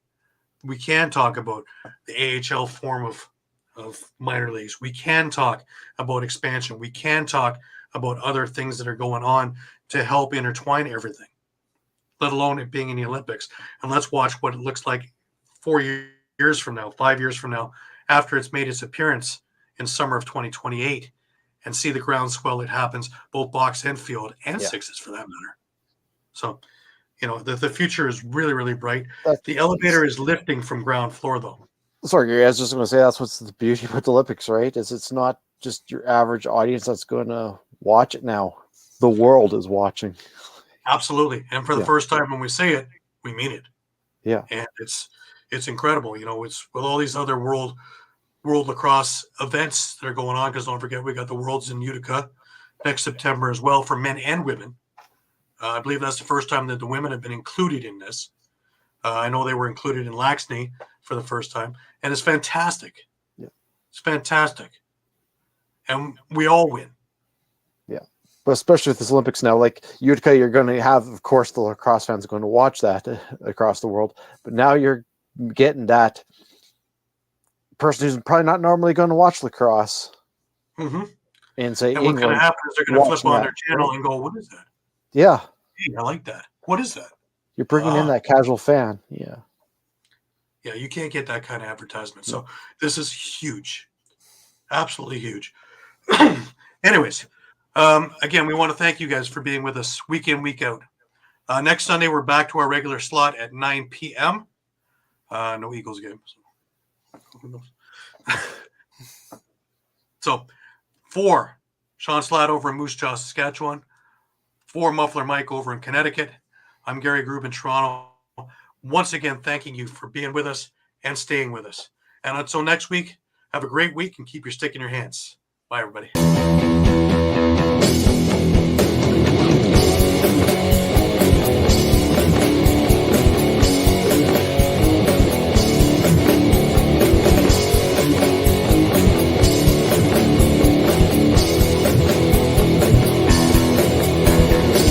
we can talk about the AHL form of minor leagues. We can talk about expansion. We can talk about other things that are going on to help intertwine everything, let alone it being in the Olympics. And let's watch what it looks like 4 years from now, 5 years from now, after it's made its appearance in summer of 2028, and see the groundswell that happens, both box and field and sixes for that matter. So, the future is really, really bright. The elevator is lifting from ground floor, though. Sorry, Gary, I was just going to say that's what's the beauty with the Olympics, right? Is it's not just your average audience that's going to watch it now. The world is watching. Absolutely. And for the first time when we say it, we mean it. Yeah. And it's incredible. It's with all these other world lacrosse events that are going on, because don't forget, we got the Worlds in Utica next September as well for men and women. I believe that's the first time that the women have been included in this. I know they were included in Laxney for the first time, and it's fantastic. Yeah. It's fantastic. And we all win. Yeah. But especially with this Olympics now, like Utica, you're going to have, of course, the lacrosse fans going to watch that across the world. But now you're getting that person who's probably not normally going to watch lacrosse and say, and what's going to happen is they're going to flip on their channel and go, "What is that? Yeah. Hey, I like that. What is that?" You're bringing in that casual fan. Yeah. Yeah, you can't get that kind of advertisement. So this is huge. Absolutely huge. Anyways, again, we want to thank you guys for being with us week in, week out. Next Sunday, we're back to our regular slot at 9 p.m. No Eagles game. So who knows? So for Shawn Slaght over in Moose Jaw, Saskatchewan, for Muffler Mike over in Connecticut, I'm Gary Groob in Toronto. Once again, thanking you for being with us and staying with us. And until next week, have a great week and keep your stick in your hands. Bye, everybody.